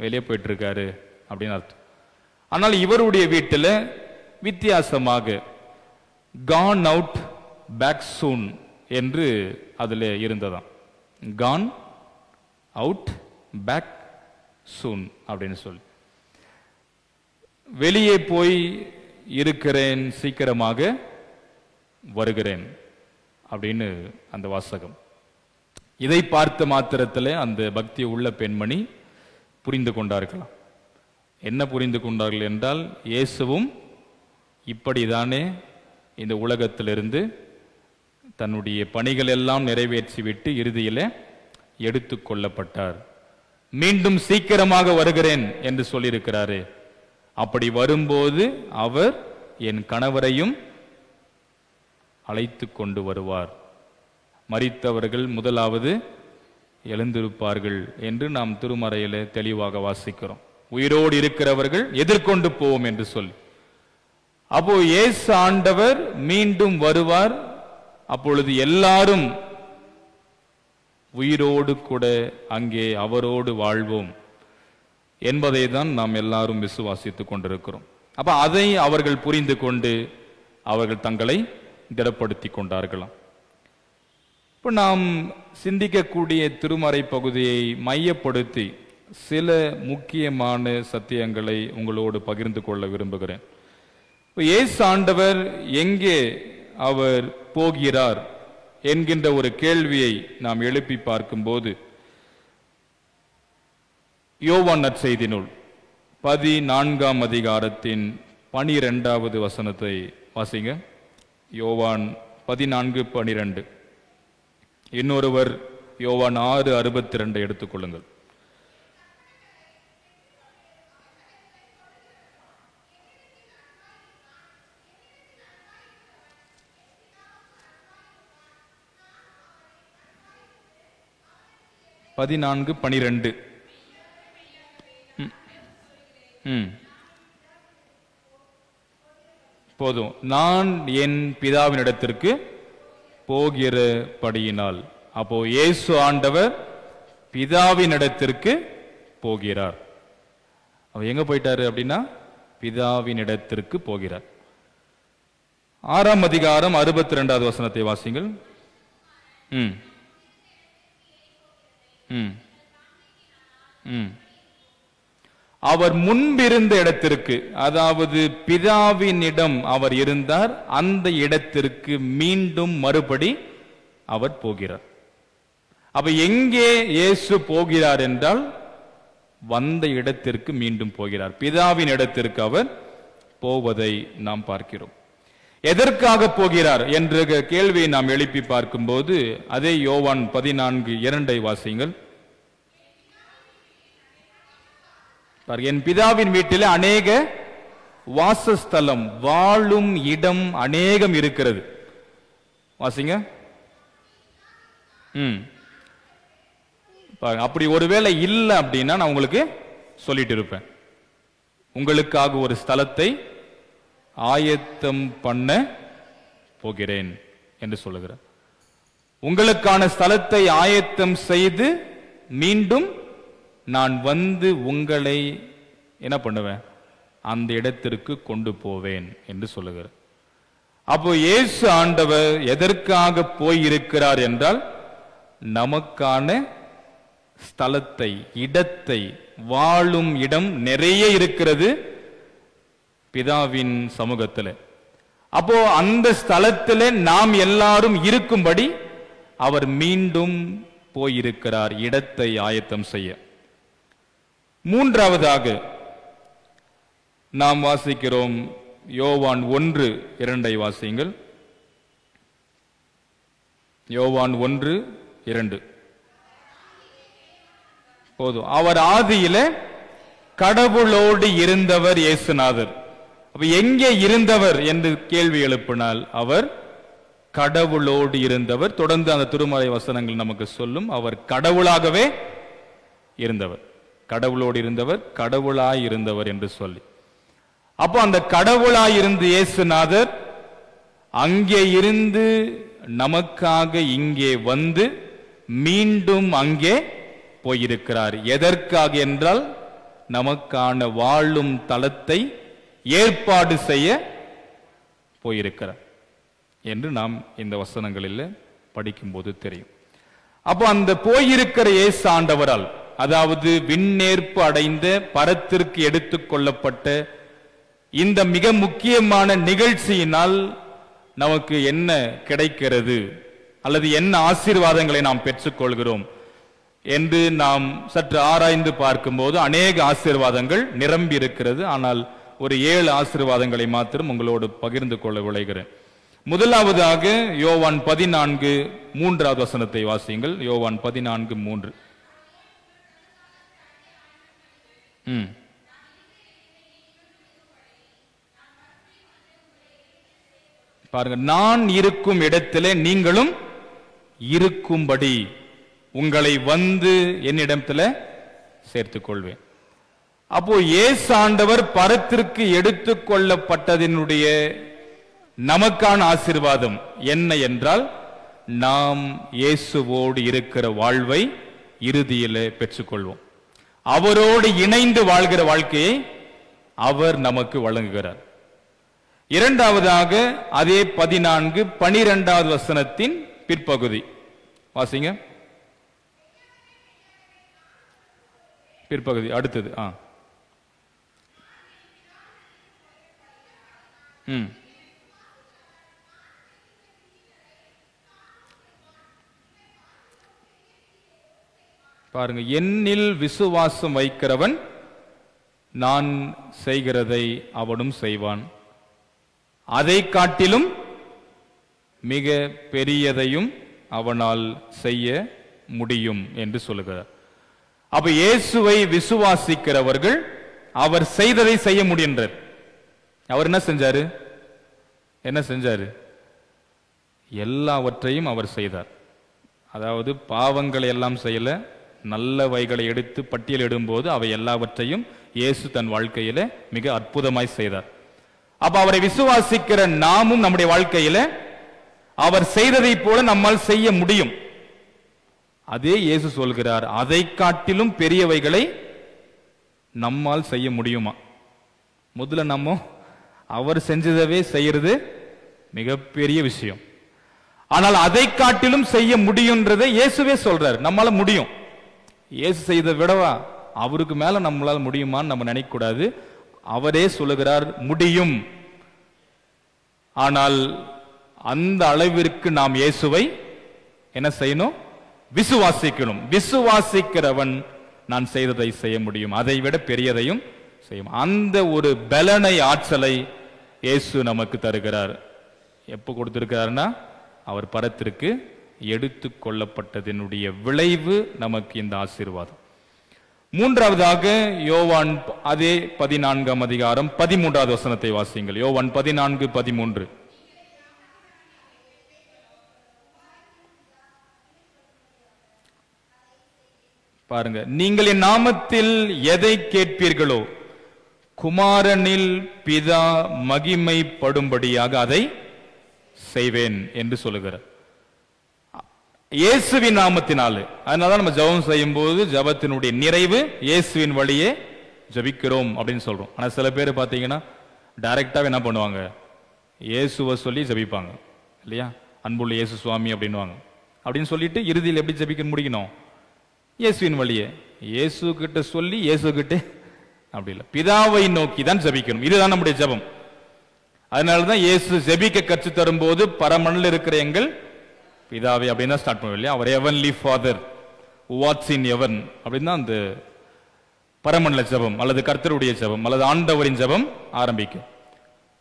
வெளியே போயிட்டு இருக்காரு அப்படின்னு அர்த்தம். ஆனால் இவருடைய வீட்டில் வித்தியாசமாக கான் அவுட் பேக் சூன் என்று அதில் இருந்ததாம். கான் அவுட் பேக் சூன் அப்படின்னு சொல்லி, வெளியே போய் இருக்கிறேன், சீக்கிரமாக வருகிறேன் அப்படின்னு அந்த வாசகம். இதை பார்த்த மாத்திரத்தில் அந்த பக்தி உள்ள பெண்மணி புரிந்து கொண்டார்களாம். என்ன புரிந்து கொண்டார்கள் என்றால், இயேசுவும் இப்படிதானே இந்த உலகத்திலிருந்து தன்னுடைய பணிகள் எல்லாம் நிறைவேற்றிவிட்டு இறுதியில் எடுத்து கொள்ளப்பட்டார். மீண்டும் சீக்கிரமாக வருகிறேன் என்று சொல்லியிருக்கிறாரு. அப்படி வரும்போது அவர் என் கணவரையும் அழைத்து கொண்டு வருவார். மரித்தவர்கள் முதலாவது எழுந்திருப்பார்கள் என்று நாம் திருமறையிலே தெளிவாக வாசிக்கிறோம். உயிரோடு இருக்கிறவர்கள் எதிர்கொண்டு போவோம் என்று சொல்லி, அப்போ இயேசு ஆண்டவர் மீண்டும் வருவார். அப்பொழுது எல்லாரும் உயிரோடு கூட அங்கே அவரோடு வாழ்வோம் என்பதை தான் நாம் எல்லாரும் விசுவாசித்துக் கொண்டிருக்கிறோம். அப்ப அதை அவர்கள் புரிந்து கொண்டு அவர்கள் தங்களை திடப்படுத்தி கொண்டார்களாம். இப்போ நாம் சிந்திக்கக்கூடிய திருமறை பகுதியை மையப்படுத்தி சில முக்கியமான சத்தியங்களை உங்களோடு பகிர்ந்து கொள்ள விரும்புகிறேன். இயேசு ஆண்டவர் எங்கே அவர் போகிறார் என்கின்ற ஒரு கேள்வியை நாம் எழுப்பி பார்க்கும்போது, யோவான் நற்செய்தி நூல் 14ஆம் அதிகாரத்தின் 12வது வசனத்தை வாசிங்க. யோவான் 14:12. இன்னொருவர் யோவான் 6:62 எடுத்துக்கொள்ளுங்கள். போதும். நான் என் பிதாவினிடத்திற்கு போகிறபடியினால், அப்போ இயேசு ஆண்டவர் பிதாவினிடத்திற்கு போகிறார். அவர் எங்க போயிட்டாரு அப்படின்னா பிதாவினிடத்திற்கு போகிறார். 6ஆம் அதிகாரம் 62வது வசனத்தை வாசிங்கள். அவர் முன்பிருந்த இடத்திற்கு, அதாவது பிதாவினிடம் அவர் இருந்தார், அந்த இடத்திற்கு மீண்டும் மறுபடி அவர் போகிறார். அப்ப எங்கே இயேசு போகிறார் என்றால் வந்த இடத்திற்கு மீண்டும் போகிறார். பிதாவின் இடத்திற்கு அவர் போவதை நாம் பார்க்கிறோம். எதற்காக போகிறார் என்ற கேள்வியை நாம் எழுப்பி பார்க்கும்போது, அதே யோவான் 14:2 வாசியுங்கள். என் பிதாவின் வீட்டில் அநேக வாசஸ்தலம், வாழும் இடம் அநேகம் இருக்கிறது. வாசிங்க. அப்படி ஒருவேளை இல்லை அப்படின்னா நான் உங்களுக்கு சொல்லிட்டு இருப்பேன், உங்களுக்காக ஒரு ஸ்தலத்தை ஆயத்தம் பண்ண போகிறேன் என்று சொல்லுகிறேன். உங்களுக்கான ஸ்தலத்தை ஆயத்தம் செய்து மீண்டும் நான் வந்து உங்களை என்ன பண்ணுவேன், அந்த இடத்திற்கு கொண்டு போவேன் என்று சொல்லுகிறார். அப்போ இயேசு ஆண்டவர் எதற்காக போயிருக்கிறார் என்றால், நமக்கான ஸ்தலத்தை, இடத்தை, வாழும் இடம் நிறைய இருக்கிறது, பிதாவின் சமூகத்தில். அப்போ அந்த ஸ்தலத்தில் நாம் எல்லாரும் இருக்கும்படி அவர் மீண்டும் போயிருக்கிறார் இடத்தை ஆயத்தம் செய்ய. மூன்றாவதாக நாம் வாசிக்கிறோம் யோவான் 1:2 வாசியுங்கள். யோவான் 1:2 போதும். அவர் ஆதியில கடவுளோடு இருந்தவர் இயேசுநாதர். அப்ப எங்கே இருந்தவர் என்று கேள்வி எழுப்பினால் அவர் கடவுளோடு இருந்தவர். தொடர்ந்து அந்த திருமறை வசனங்கள் நமக்கு சொல்லும் அவர் கடவுளாகவே இருந்தவர். கடவுளோடு இருந்தவர், கடவுளாய் இருந்தவர் என்று சொல்லி. அப்போ அந்த கடவுளாய் இருந்த இயேசுநாதர் அங்கே இருந்து நமக்காக இங்கே வந்து மீண்டும் அங்கே போயிருக்கிறார். எதற்காக என்றால் நமக்கான வாழும் தலத்தை ஏற்பாடு செய்ய போயிருக்கிறார் என்று நாம் இந்த வசனங்களில் படிக்கும்போது தெரியும். அப்போ அந்த போயிருக்கிற இயேசு ஆண்டவரால், அதாவது விண்ணேற்பு அடைந்த பரத்திற்கு எடுத்துக் கொள்ளப்பட்ட இந்த மிக முக்கியமான நிகழ்ச்சியினால் நமக்கு என்ன கிடைக்கிறது அல்லது என்ன ஆசீர்வாதங்களை நாம் பெற்றுக்கொள்கிறோம் என்று நாம் சற்று ஆராய்ந்து பார்க்கும்போது அநேக ஆசீர்வாதங்கள் நிரம்பி இருக்கிறது. ஆனால் ஒரு 7 ஆசீர்வாதங்களை மாத்திரம் உங்களோடு பகிர்ந்து கொள்ள விளைகிறேன். முதலாவதாக யோவான் 14:3 வசனத்தை வாசியுங்கள். யோவான் 14:3. பாருங்க, நான் இருக்கும் இடத்திலே நீங்களும் இருக்கும்படி உங்களை வந்து என்னிடத்துல சேர்த்துக் கொள்வேன். அப்போ இயேசு ஆண்டவர் பரத்திற்கு எடுத்துக் கொள்ளப்பட்டதனுடைய நமக்கான ஆசீர்வாதம் என்ன என்றால் நாம் இயேசுவோடு இருக்கிற வாழ்வை இறுதியிலே பெற்றுக்கொள்வோம். அவரோடு இணைந்து வாழ்கிற வாழ்க்கையை அவர் நமக்கு வழங்குகிறார். இரண்டாவதாக அதே 14:12 வசனத்தின் பிற்பகுதி வாசிங்க. பிற்பகுதி அடுத்தது. பாருங்க, என்னில் விசுவாசம் வைக்கிறவன் நான் செய்கிறதை அவனும் செய்வான், அதை காட்டிலும் மிக பெரியதையும் அவனால் செய்ய முடியும் என்று சொல்லுகிறார். அப்ப இயேசுவை விசுவாசிக்கிறவர்கள் அவர் செய்ததை செய்ய முடிகின்றார். அவர் என்ன செஞ்சாரு? எல்லாவற்றையும் அவர் செய்தார். அதாவது பாவங்களை எல்லாம் செய்யல, நல்லவைகளை எடுத்து பட்டியலிடும்போது அவை எல்லாவற்றையும் இயேசு தன் வாழ்க்கையில மிக அற்புதமாய் செய்தார். அப்ப அவரை விசுவாசிக்கிற நாமும் நம்முடைய வாழ்க்கையில அவர் செய்ததை போல நம்மால் செய்ய முடியும். அதே இயேசு சொல்கிறார், அதை காட்டிலும் பெரியவைகளை நம்மால் செய்ய முடியுமா? முதல்ல நம்ம அவர் செஞ்சதவே செய்யறது மிகப்பெரிய விஷயம். ஆனால் அதை காட்டிலும் செய்ய முடியும்ன்றதை இயேசுவே சொல்றார். நம்மால முடியும். இயேசு செய்த விடவா அவருக்கு மேல நம்மளால முடியுமான்னு நம்ம நினைக்க கூடாது. அவரே சொல்லுகிறார் முடியும். ஆனால் அந்த அளவிற்கு நாம் இயேசுவை என்ன செய்யணும்? விசுவாசிக்கணும். விசுவாசிக்கிறவன் நான் செய்ததை செய்ய முடியும், அதை விட பெரியதையும் செய்யும். அந்த ஒரு பலனை, ஆற்றலை இயேசு நமக்கு தருகிறார். எப்போ கொடுத்திருக்கிறார்னா அவர் பரத்திற்கு எடுத்துக் கொள்ளப்பட்டதனுடைய விளைவு நமக்கு இந்த ஆசீர்வாதம். மூன்றாவதாக யோவான் அதே 14ஆம் அதிகாரம் 13வது வசனத்தை வாசியுங்கள். யோவான் 14:13. பாருங்க, நீங்கள் என் நாமத்தில் எதை கேட்பீர்களோ குமாரனில் பிதா மகிமைப்படும்படியாக அதை செய்வேன் என்று சொல்லுகிறார். இயேசுவின் நாமத்தினாலே. அதனாலதான் நம்ம ஜெபம் செய்யும் போது ஜெபத்தினுடைய நிறைவு இயேசுவின் வழியே ஜெபிக்கிறோம் அப்படின்னு சொல்றோம். ஆனா சில பேர் பாத்தீங்கன்னா டைரக்டாவே என்ன பண்ணுவாங்க? இயேசுவை சொல்லி ஜெபிப்பாங்க இல்லையா? அன்புள்ள இயேசு சுவாமி அப்படின்வாங்க. அப்படின்னு சொல்லிட்டு இறுதியில் எப்படி ஜெபிக்க முடிக்கணும்? இயேசுவின் வழியே. இயேசு கிட்ட சொல்லி இயேசு கிட்ட அப்படி இல்லை, பிதாவை நோக்கி தான் ஜெபிக்கணும். இதுதான் நம்முடைய ஜெபம். அதனாலதான் இயேசு ஜெபிக்க கற்று தரும்போது பரமனில் இருக்கிற எங்கள் பிதாவை அப்படின்னு தான் ஸ்டார்ட் பண்ணுவோம் இல்லையா? அவர் heavenly father what's in heaven அப்படின்னு தான் அந்த பரமன்ல ஜெபம் அல்லது கர்த்தருடைய ஜெபம் அல்லது ஆண்டவரின் ஜெபம் ஆரம்பிக்கும்.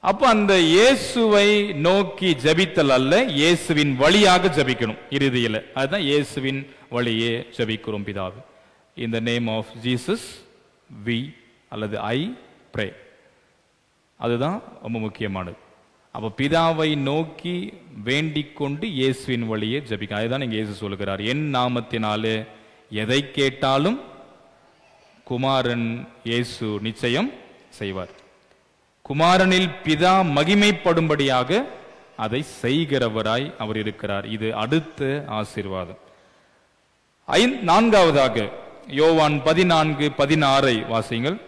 அப்ப அந்த இயேசுவை நோக்கி ஜெபித்தல் அல்ல, இயேசுவின் வழியாக ஜெபிக்கணும் இறுதியில. அதுதான் இயேசுவின் வழியே ஜெபிக்கிறோம் பிதாவே. In the name of Jesus we அல்லது ஐ ப்ரே. அதுதான் ரொம்ப முக்கியமானது. அப்ப பிதாவை நோக்கி வேண்டிக் கொண்டு இயேசுவின் வழியே ஜெபிக்க. அதுதான் இங்க இயேசு சொல்லுகிறார், என் நாமத்தினாலே எதை கேட்டாலும் குமாரன் இயேசு நிச்சயம் செய்வார். குமாரனில் பிதா மகிமைப்படும்படியாக அதை செய்கிறவராய் அவர் இருக்கிறார். இது அடுத்த ஆசீர்வாதம். நான்காவதாக யோவான் 14:16 வாசிங்கள்.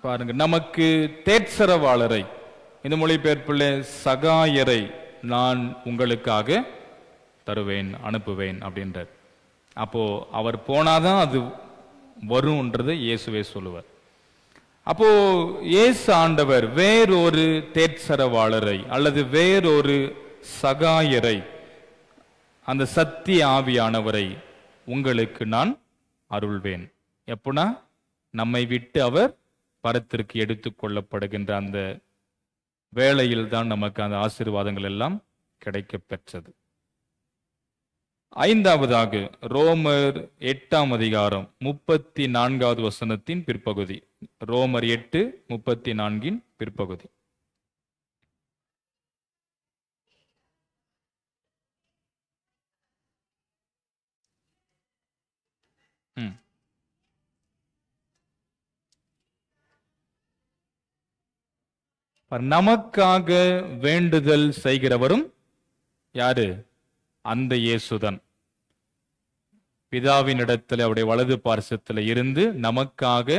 பாருங்க, நமக்கு தேற்சரவாளரை, இந்த மொழிபெயர்ப்புள்ள சகாயரை நான் உங்களுக்காக தருவேன், அனுப்புவேன் அப்படின்றார். அப்போ அவர் போனாதான் அது வரும்ன்றது இயேசுவே சொல்லுவார். அப்போ இயேசு ஆண்டவர் வேறொரு தேற்சரவாளரை அல்லது வேறொரு சகாயரை, அந்த சத்திய ஆவியானவரை உங்களுக்கு நான் அருள்வேன். எப்படின்னா, நம்மை விட்டு அவர் பரத்திற்கு எடுத்துக் கொள்ளப்படுகின்ற அந்த வேளையில் தான் நமக்கு அந்த ஆசீர்வாதங்கள் எல்லாம் கிடைக்க பெற்றது. ஐந்தாவதாக ரோமர் 8:34 பிற்பகுதி. ரோமர் 8:34 பிற்பகுதி. நமக்காக வேண்டுதல் செய்கிறவரும் யாரு? அந்த இயேசுதான். பிதாவினிடத்தில் அவருடைய வலது பார்சத்தில் இருந்து நமக்காக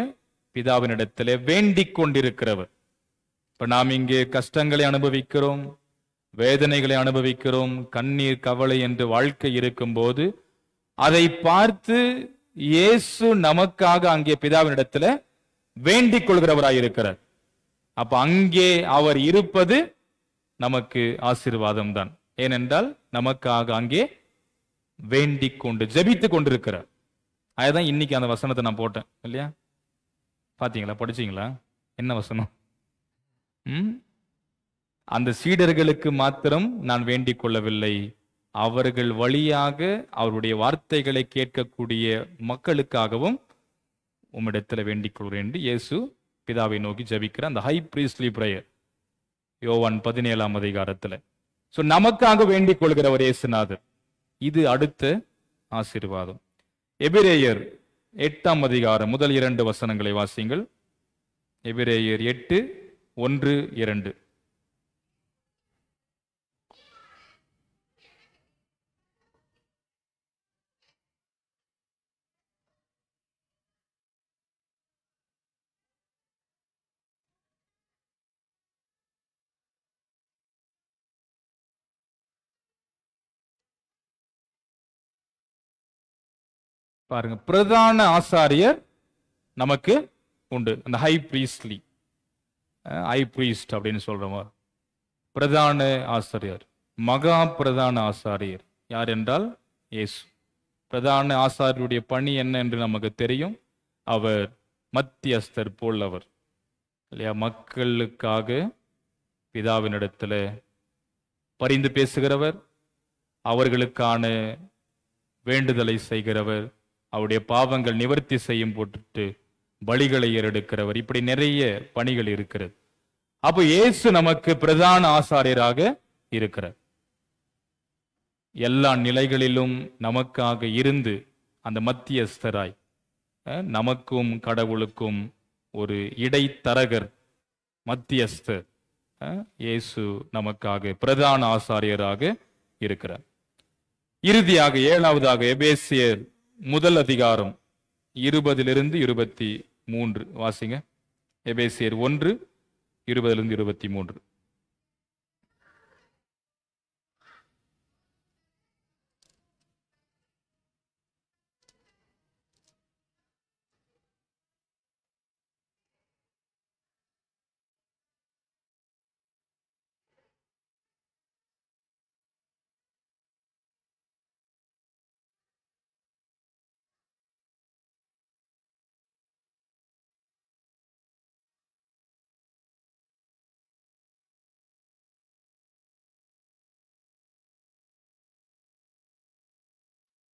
பிதாவினிடத்தில் வேண்டிக் கொண்டிருக்கிறவர். இப்ப நாம் இங்கே கஷ்டங்களை அனுபவிக்கிறோம், வேதனைகளை அனுபவிக்கிறோம், கண்ணீர் கவலை என்று வாழ்க்கை இருக்கும் போது அதை பார்த்து இயேசு நமக்காக அங்கே பிதாவினிடத்தில் வேண்டிக் கொள்கிறவராய் இருக்கிறார். அப்ப அங்கே அவர் இருப்பது நமக்கு ஆசீர்வாதம் தான். ஏனென்றால் நமக்காக அங்கே வேண்டிக் கொண்டு ஜெபித்துக் கொண்டிருக்கிறார். அதுதான் இன்னைக்கு அந்த வசனத்தை நான் போட்டேன் இல்லையா? பாத்தீங்களா? படிச்சீங்களா? என்ன வசனம்? அந்த சீடர்களுக்கு மாத்திரம் நான் வேண்டிக் கொள்ளவில்லை, அவர்கள் வழியாக அவருடைய வார்த்தைகளை கேட்கக்கூடிய மக்களுக்காகவும் உம்மிடத்தில் வேண்டிக் கொள்கிறேன் என்று இயேசு பிதாவை நோக்கி ஜெபிக்கிற அந்த ஹை பிரீஸ்ட்லி பிரேயர் யோவான் 17 சோ நமக்காக வேண்டிக் கொள்கிறவர் இயேசுநாதர். இது அடுத்த ஆசீர்வாதம். எபிரேயர் 8 முதல் 2 வசனங்களை வாசிங்கள். எபிரேயர் 8:1-2. பாருங்க, பிரதான ஆசாரியர் நமக்கு உண்டு. அந்த ஹை பிரீஸ்ட்லி, ஹை பிரீஸ்ட் அப்படின்னு சொல்றோம். பிரதான ஆசாரியர், மகா பிரதான ஆசாரியர் யார் என்றால் இயேசு. பிரதான ஆசாரியருடைய பணி என்ன என்று நமக்கு தெரியும். அவர் மத்தியஸ்தர் போல் அவர் இல்லையா? மக்களுக்காக பிதாவினிடத்துல பரிந்து பேசுகிறவர், அவர்களுக்கான வேண்டுதலை செய்கிறவர், அவருடைய பாவங்கள் நிவர்த்தி செய்யும் போட்டு பலிகளை ஏறெடுக்கிறவர். இப்படி நிறைய பணிகள் இருக்கிறது. அப்போ இயேசு நமக்கு பிரதான ஆசாரியராக இருக்கிறார். எல்லா நிலைகளிலும் நமக்காக இருந்து அந்த மத்தியஸ்தராய், நமக்கும் கடவுளுக்கும் ஒரு இடைத்தரகர், மத்தியஸ்தர் இயேசு நமக்காக பிரதான ஆசாரியராக இருக்கிறார். இறுதியாக 7வதாக எபேசியர் 1:20-23 வாசிங்க. எபேசியர் 1:20-23.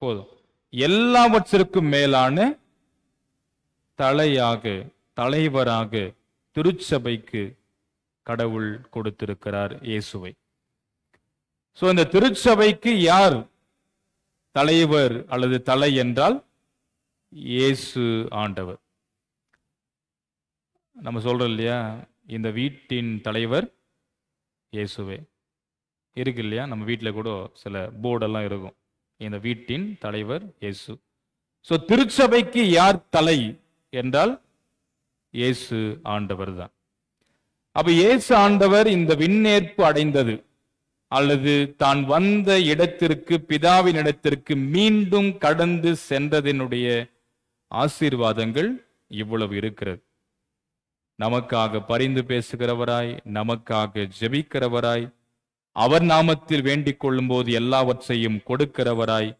போதும். எல்லாவற்றிற்கும் மேலான தலையாக, தலைவராக திருச்சபைக்கு கடவுள் கொடுத்திருக்கிறார் இயேசுவை. சோ இந்த திருச்சபைக்கு யார் தலைவர் அல்லது தலை என்றால் இயேசு ஆண்டவர். நம்ம சொல்றோம் இல்லையா, இந்த வீட்டின் தலைவர் இயேசுவே. இருக்கு இல்லையா, நம்ம வீட்டில் கூட சில போர்டெல்லாம் இருக்கும், இந்த வீட்டின் தலைவர் இயேசு. சோ திருச்சபைக்கு யார் தலை என்றால் இயேசு ஆண்டவர் தான். அப்ப இயேசு ஆண்டவர் இந்த விண்ணேற்பு அடைந்தது அல்லது தான் வந்த இடத்திற்கு, பிதாவின் இடத்திற்கு மீண்டும் கடந்து சென்றதனுடைய ஆசீர்வாதங்கள் இவ்வளவு இருக்கிறது. நமக்காக பரிந்து பேசுகிறவராய், நமக்காக ஜெபிக்கிறவராய், அவர் நாமத்தில் வேண்டிக் கொள்ளும் போது எல்லாவற்றையும் கொடுக்கிறவராய்,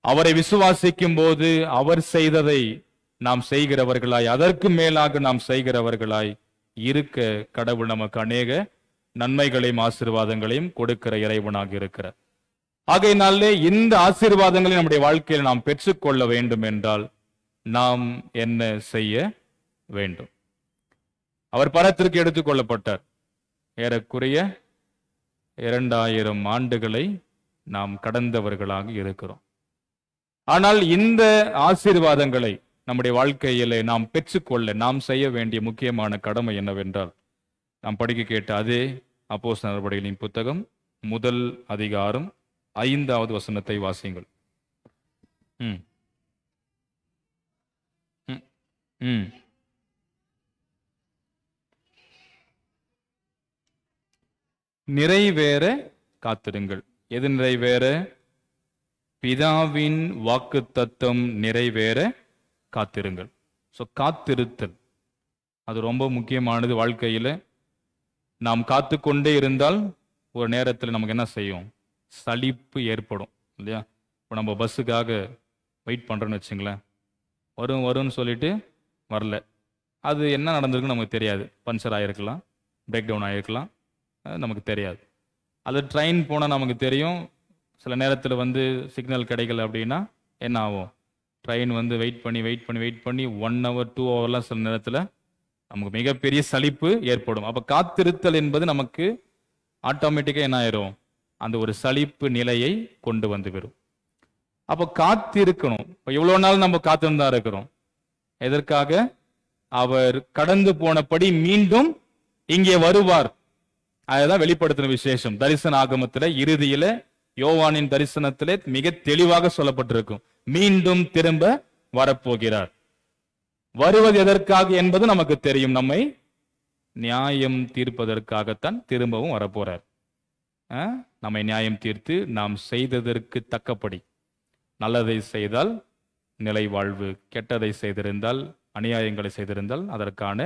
அவரை விசுவாசிக்கும் போது அவர் செய்ததை நாம் செய்கிறவர்களாய், அதற்கு மேலாக நாம் செய்கிறவர்களாய் இருக்க கடவுள் நமக்கு அநேக நன்மைகளையும் ஆசீர்வாதங்களையும் கொடுக்கிற இறைவனாக இருக்கிறார். ஆகையினாலே இந்த ஆசீர்வாதங்களை நம்முடைய வாழ்க்கையில் நாம் பெற்றுக்கொள்ள வேண்டும் என்றால் நாம் என்ன செய்ய வேண்டும்? அவர் பரத்திற்கு எடுத்துக் கொள்ளப்பட்டார். ஏறக்குறைய 2000 ஆண்டுகளை நாம் கடந்தவர்களாக இருக்கிறோம். ஆனால் இந்த ஆசீர்வாதங்களை நம்முடைய வாழ்க்கையிலே நாம் பெற்றுக்கொள்ள நாம் செய்ய வேண்டிய முக்கியமான கடமை என்னவென்றால், நாம் படிக்க கேட்ட அதே அப்போஸ்தலர் நடபடிகளின் புத்தகம் 1 அதிகாரம் 5வது வசனத்தை வாசியுங்கள். நிறைவேற காத்திருங்கள். எது நிறைவேற? பிதாவின் வாக்குத்தத்தம் நிறைவேற காத்திருங்கள். சோ காத்திருத்தல் அது ரொம்ப முக்கியமானது. வாழ்க்கையில நாம் காத்து கொண்டே இருந்தால் ஒரு நேரத்தில் நமக்கு என்ன செய்யும்? சலிப்பு ஏற்படும் இல்லையா? இப்போ நம்ம பஸ்ஸுக்காக வெயிட் பண்றோம்னு வச்சுங்களேன், வரும்னு சொல்லிட்டு வரல, அது என்ன நடந்திருக்குன்னு நமக்கு தெரியாது. பஞ்சர் ஆகிருக்கலாம், பிரேக் டவுன் ஆகிருக்கலாம், நமக்கு தெரியாது. அது ட்ரெயின் போனால் நமக்கு தெரியும். சில நேரத்தில் சிக்னல் கிடைக்கல அப்படின்னா என்ன ஆகும்? ட்ரெயின் வெயிட் பண்ணி 1 hour 2 hourலாம் சில நேரத்தில் நமக்கு மிகப்பெரிய சலிப்பு ஏற்படும். அப்போ காத்திருத்தல் என்பது நமக்கு ஆட்டோமேட்டிக்காக என்ன ஆயிரும்? அந்த ஒரு சலிப்பு நிலையை கொண்டு வந்து வரும். அப்போ காத்திருக்கணும். இப்போ இவ்வளோ நாள் நம்ம காத்திருந்தா இருக்கிறோம். எதற்காக? அவர் கடந்து போனபடி மீண்டும் இங்கே வருவார். அதுதான் வெளிப்படுத்தின விசேஷம். தரிசன ஆகமத்துல இறுதியில யோவானின் தரிசனத்திலே மிக தெளிவாக சொல்லப்பட்டிருக்கும், மீண்டும் திரும்ப வரப்போகிறார். வருவது எதற்காக என்பது நமக்கு தெரியும். நம்மை நியாயம் தீர்ப்பதற்காகத்தான் திரும்பவும் வரப்போறார். நம்மை நியாயம் தீர்த்து நாம் செய்ததற்கு தக்கபடி, நல்லதை செய்தால் நிலை வாழ்வு, கெட்டதை செய்திருந்தால், அநியாயங்களை செய்திருந்தால் அதற்கான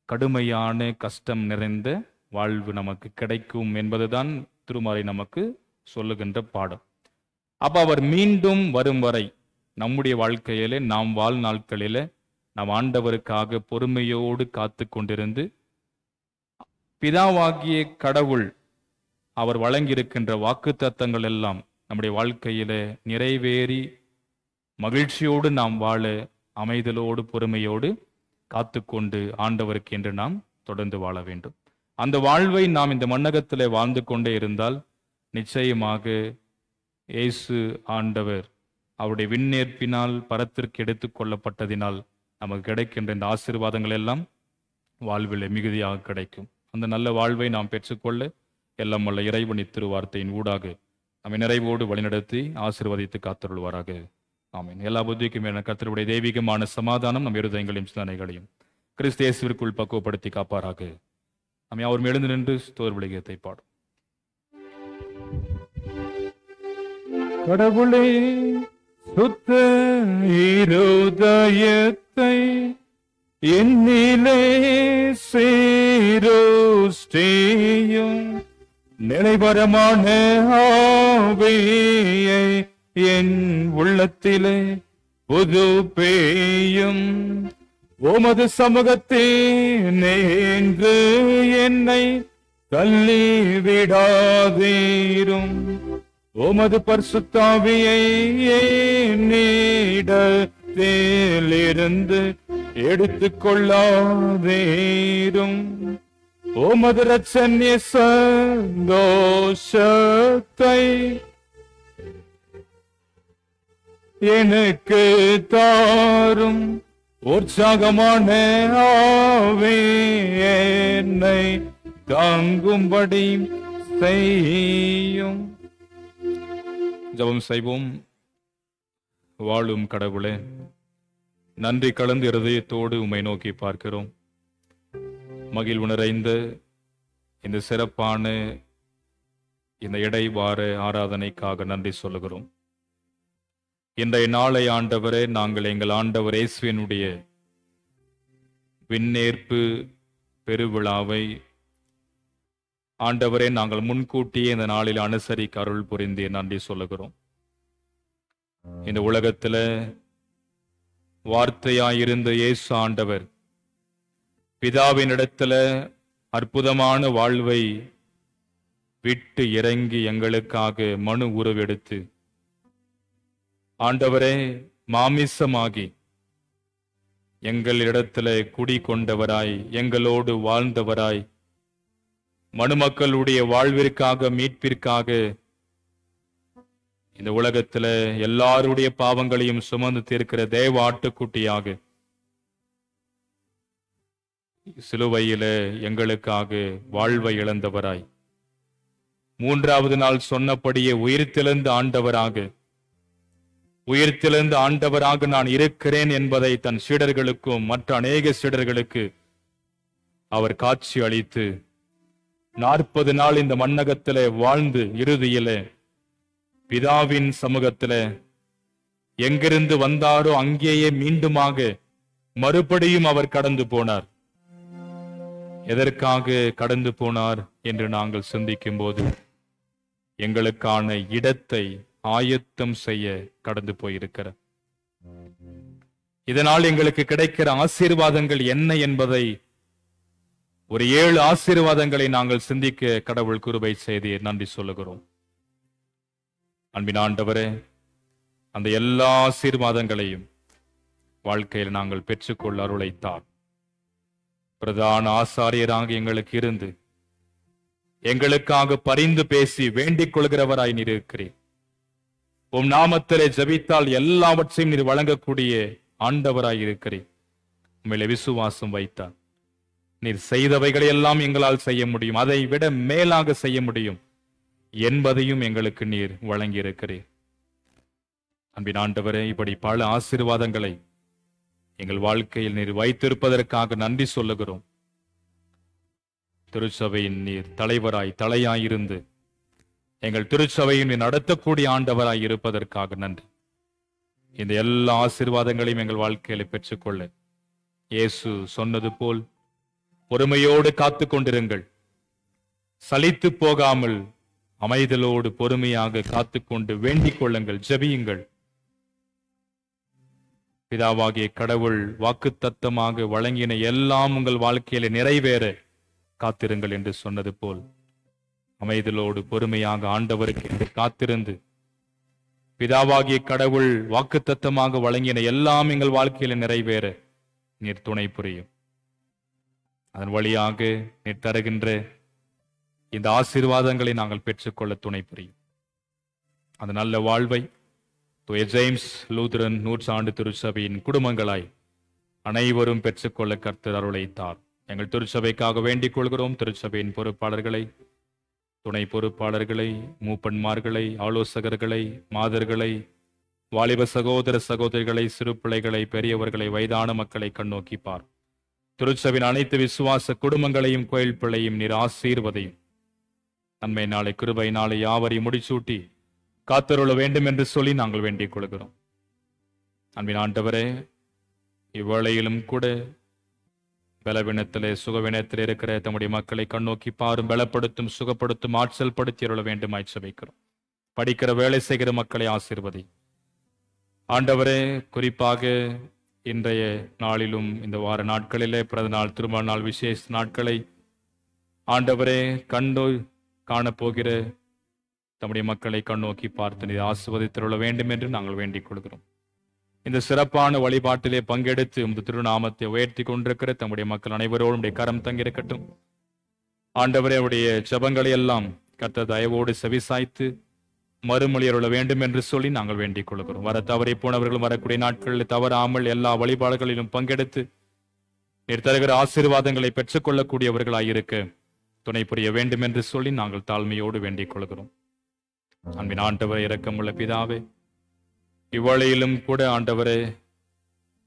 கடுமையான கஷ்டம் நிறைந்த வாழ்வு நமக்கு கிடைக்கும் என்பதுதான் திருமறை நமக்கு சொல்லுகின்ற பாடம். அப்ப அவர் மீண்டும் வரும் வரை நம்முடைய வாழ்க்கையிலே, நாம் வாழ்நாட்களிலே நாம் ஆண்டவருக்காக பொறுமையோடு காத்து கொண்டிருந்து, பிதாவாகிய கடவுள் அவர் வழங்கியிருக்கின்ற வாக்குத்தத்தங்கள் எல்லாம் நம்முடைய வாழ்க்கையிலே நிறைவேறி மகிழ்ச்சியோடு நாம் வாழ அமைதலோடு பொறுமையோடு காத்து கொண்டு ஆண்டவருக்கு என்று நாம் தொடர்ந்து வாழ வேண்டும். அந்த வாழ்வை நாம் இந்த மண்ணகத்திலே வாழ்ந்து கொண்டே இருந்தால் நிச்சயமாக இயேசு ஆண்டவர் அவருடைய விண்ணேற்பினால் பரத்திற்கு எடுத்துக் கொள்ளப்பட்டதினால் நமக்கு கிடைக்கின்ற இந்த ஆசீர்வாதங்கள் எல்லாம் வாழ்விலே மிகுதியாக கிடைக்கும். அந்த நல்ல வாழ்வை நாம் பெற்றுக்கொள்ள எல்லாம் வல்ல இறைவனின் திருவார்த்தையின் ஊடாக நம்மை நிறைவோடு வழிநடத்தி ஆசீர்வதித்து காத்தருள்வாராக. ஆமீன். எல்லா புத்திக்கும் என கர்த்தருடைய தெய்வீகமான சமாதானம் நம் இருதயங்களையும் சிந்தனைகளையும் கிறிஸ்து இயேசுவிற்குள் பக்குவப்படுத்தி காப்பாராக. நாம் யாவரும் எழுந்து நின்று ஸ்தோத்திர விளையத்தை பாடும். கடவுளே, சுத்த இருதயத்தை என்னிலே சேரோஸ்டேயும் நிலைவரமான ஆவியை என் உள்ளத்திலே புது பேயும் உமது சமூகத்தினின்று என்னை தள்ளி விடாதீரும். உமது பரிசுத்தாவியை என்னிடத்திலிருந்து எடுத்துக்கொள்ளாதேரும். உமது இரட்சண்ய சந்தோஷத்தை எனக்கு தாரும். உற்சாகமான ஆவி என்னை தாங்கும்படி செய்யும். ஜெபம் செய்வோம். வாழும் கடவுளே, நன்றி கலந்து இருதயத்தோடு உம்மை நோக்கி பார்க்கிறோம். மகிழ்வு நிறைந்த இந்த சிறப்பான இந்த இடைவார ஆராதனைக்காக நன்றி சொல்லுகிறோம். இன்றைய நாளை ஆண்டவரே, நாங்கள் எங்கள் ஆண்டவர் இயேசுவினுடைய விண்ணேற்பு பெருவிழாவை ஆண்டவரே நாங்கள் முன்கூட்டியே இந்த நாளில் அனுசரிக்க அருள் புரிந்து நன்றி சொல்லுகிறோம். இந்த உலகத்துல வார்த்தையாயிருந்த இயேசு ஆண்டவர் பிதாவினிடத்துல அற்புதமான வாழ்வை விட்டு இறங்கி எங்களுக்காக மனு உருவெடுத்து ஆண்டவரே மாமிசமாகி எங்களிடத்துல குடி கொண்டவராய், எங்களோடு வாழ்ந்தவராய், மனுமக்களுடைய வாழ்விற்காக மீட்பிற்காக இந்த உலகத்துல எல்லாருடைய பாவங்களையும் சுமந்து தீர்க்கிற தேவ ஆட்டுக்குட்டியாக சிலுவையில எங்களுக்காக வாழ்வை இழந்தவராய், மூன்றாவது நாள் சொன்னபடியே உயிர்த்தெழுந்த ஆண்டவராக நான் இருக்கிறேன் என்பதை தன் சீடர்களுக்கும் மற்ற அநேக சீடர்களுக்கு அவர் காட்சி அளித்து 40 நாள் இந்த மண்ணகத்தில வாழ்ந்து இறுதியில பிதாவின் சமூகத்தில எங்கிருந்து வந்தாரோ அங்கேயே மீண்டுமாக மறுபடியும் அவர் கடந்து போனார். எதற்காக கடந்து போனார் என்று நாங்கள் சிந்திக்கும் போது எங்களுக்கான இடத்தை ஆயத்தம் செய்ய கடந்து போயிருக்கிறார். இதனால் எங்களுக்கு கிடைக்கிற ஆசீர்வாதங்கள் என்ன என்பதை ஒரு 7 ஆசீர்வாதங்களை நாங்கள் சிந்திக்க கடவுள் கிருபை செய்து நன்றி சொல்லுகிறோம். அன்பின் ஆண்டவரே, அந்த எல்லா ஆசீர்வாதங்களையும் வாழ்க்கையில் நாங்கள் பெற்றுக்கொள்ள அருளைத்தார். பிரதான ஆசாரியராக எங்களுக்கு இருந்து எங்களுக்காக பரிந்து பேசி வேண்டிக் கொள்கிறவராய் நீர் இருக்கிறீர். உம் நாமத்திலே ஜெபித்தால் எல்லாவற்றையும் நீர் வழங்கக்கூடிய ஆண்டவராய் இருக்கிறீர். உம்மிலே விசுவாசம் வைத்தார். நீர் செய்தவைகளை எல்லாம் எங்களால் செய்ய முடியும், அதை விட மேலாக செய்ய முடியும் என்பதையும் எங்களுக்கு நீர் வழங்கி இருக்கிறீர். அன்பின் ஆண்டவரே, இப்படி பல ஆசீர்வாதங்களை எங்கள் வாழ்க்கையில் நீர் வைத்திருப்பதற்காக நன்றி சொல்லுகிறோம். திருச்சபையின் நீர் தலையாயிருந்து எங்கள் திருச்சபையின் நீர் நடத்தக்கூடிய ஆண்டவராய் இருப்பதற்காக நன்றி. இந்த எல்லா ஆசீர்வாதங்களையும் எங்கள் வாழ்க்கையில பெற்றுக்கொள்ள இயேசு சொன்னது போல் பொறுமையோடு காத்து கொண்டிருங்கள், சலித்து போகாமல் அமைதலோடு பொறுமையாக காத்துக்கொண்டு வேண்டிக் கொள்ளுங்கள், ஜெபியுங்கள். பிதாவாகிய கடவுள் வாக்குத்தத்தமாக வழங்கின எல்லாம் உங்கள் வாழ்க்கையில நிறைவேற காத்திருங்கள் என்று சொன்னது போல் அமைதலோடு பொறுமையாக ஆண்டவருக்கு காத்திருந்து பிதாவாகிய கடவுள் வாக்குத்தத்தமாக வழங்கின எல்லாம் எங்கள் வாழ்க்கையில நிறைவேற நீர் துணை புரியும். அதன் வழியாக நீர் தருகின்ற இந்த ஆசீர்வாதங்களை நாங்கள் பெற்றுக்கொள்ள துணை புரியும். அந்த நல்ல வாழ்வை தூய ஜேம்ஸ் லூதரன் நூற்றாண்டு திருச்சபையின் குடும்பங்களாய் அனைவரும் பெற்றுக்கொள்ள கர்த்தர் அருளைத்தார். எங்கள் திருச்சபைக்காக வேண்டிக் கொள்கிறோம். திருச்சபையின் பொறுப்பாளர்களை, துணை பொறுப்பாளர்களை, மூப்பன்மார்களை, ஆலோசகர்களை, மாதர்களை, வாலிப சகோதர சகோதரிகளை, சிறு பிள்ளைகளை, பெரியவர்களை, வயதான மக்களை கண்ணோக்கிப்பார். திருச்சபையின் அனைத்து விசுவாச குடும்பங்களையும் கோயில் பிள்ளையும் நீர் ஆசீர்வதையும் நன்மை நாளை கிருபை நாளை யாவரையும் முடிசூட்டி காத்தருள வேண்டும் என்று சொல்லி நாங்கள் வேண்டிக் கொள்கிறோம். அன்பின் ஆண்டவரே, இவ்வேளையிலும் கூட பலவீனத்திலே சுகவீனத்திலே இருக்கிற தம்முடைய மக்களை கண்ணோக்கி பாரும், பலப்படுத்தும், சுகப்படுத்தும், ஆற்றல் படுத்தி அருள வேண்டும் வைக்கிறோம். படிக்கிற வேலை செய்கிற மக்களை ஆசீர்வதி ஆண்டவரே. குறிப்பாக இன்றைய நாளிலும் இந்த வார நாட்களிலே பிறந்த நாள், திருமண நாள், விசேஷ நாட்களை ஆண்டவரே கண்டு காணப்போகிற தம்முடைய மக்களை கண்ணோக்கி பார்த்து நீர் ஆசீர்வதித்தருள வேண்டும் என்று நாங்கள் வேண்டிக் கொள்கிறோம். இந்த சிறப்பான வழிபாட்டிலே பங்கெடுத்து உமது திருநாமத்தை உயர்த்தி கொண்டிருக்கிற தம்முடைய மக்கள் அனைவரோடும் உடைய கரம் தங்கியிருக்கட்டும். ஆண்டவரே, அவருடைய ஜெபங்களை எல்லாம் கர்த்தர் தயவோடு செவிசாய்த்து மறுமொழி அருள வேண்டும் என்று சொல்லி நாங்கள் வேண்டிக் கொள்கிறோம். வர தவறி போனவர்களும் வரக்கூடிய நாட்களில் தவறாமல் எல்லா வழிபாடுகளிலும் பங்கெடுத்து நீர் தருகிற ஆசீர்வாதங்களை பெற்றுக்கொள்ளக்கூடியவர்களாயிருக்க துணை புரிய வேண்டும் என்று சொல்லி நாங்கள் தாழ்மையோடு வேண்டிக் கொள்கிறோம். அன்பின் ஆண்டவரே, இரக்கமுள்ள பிதாவே, இவ்வழியிலும் கூட ஆண்டவரே,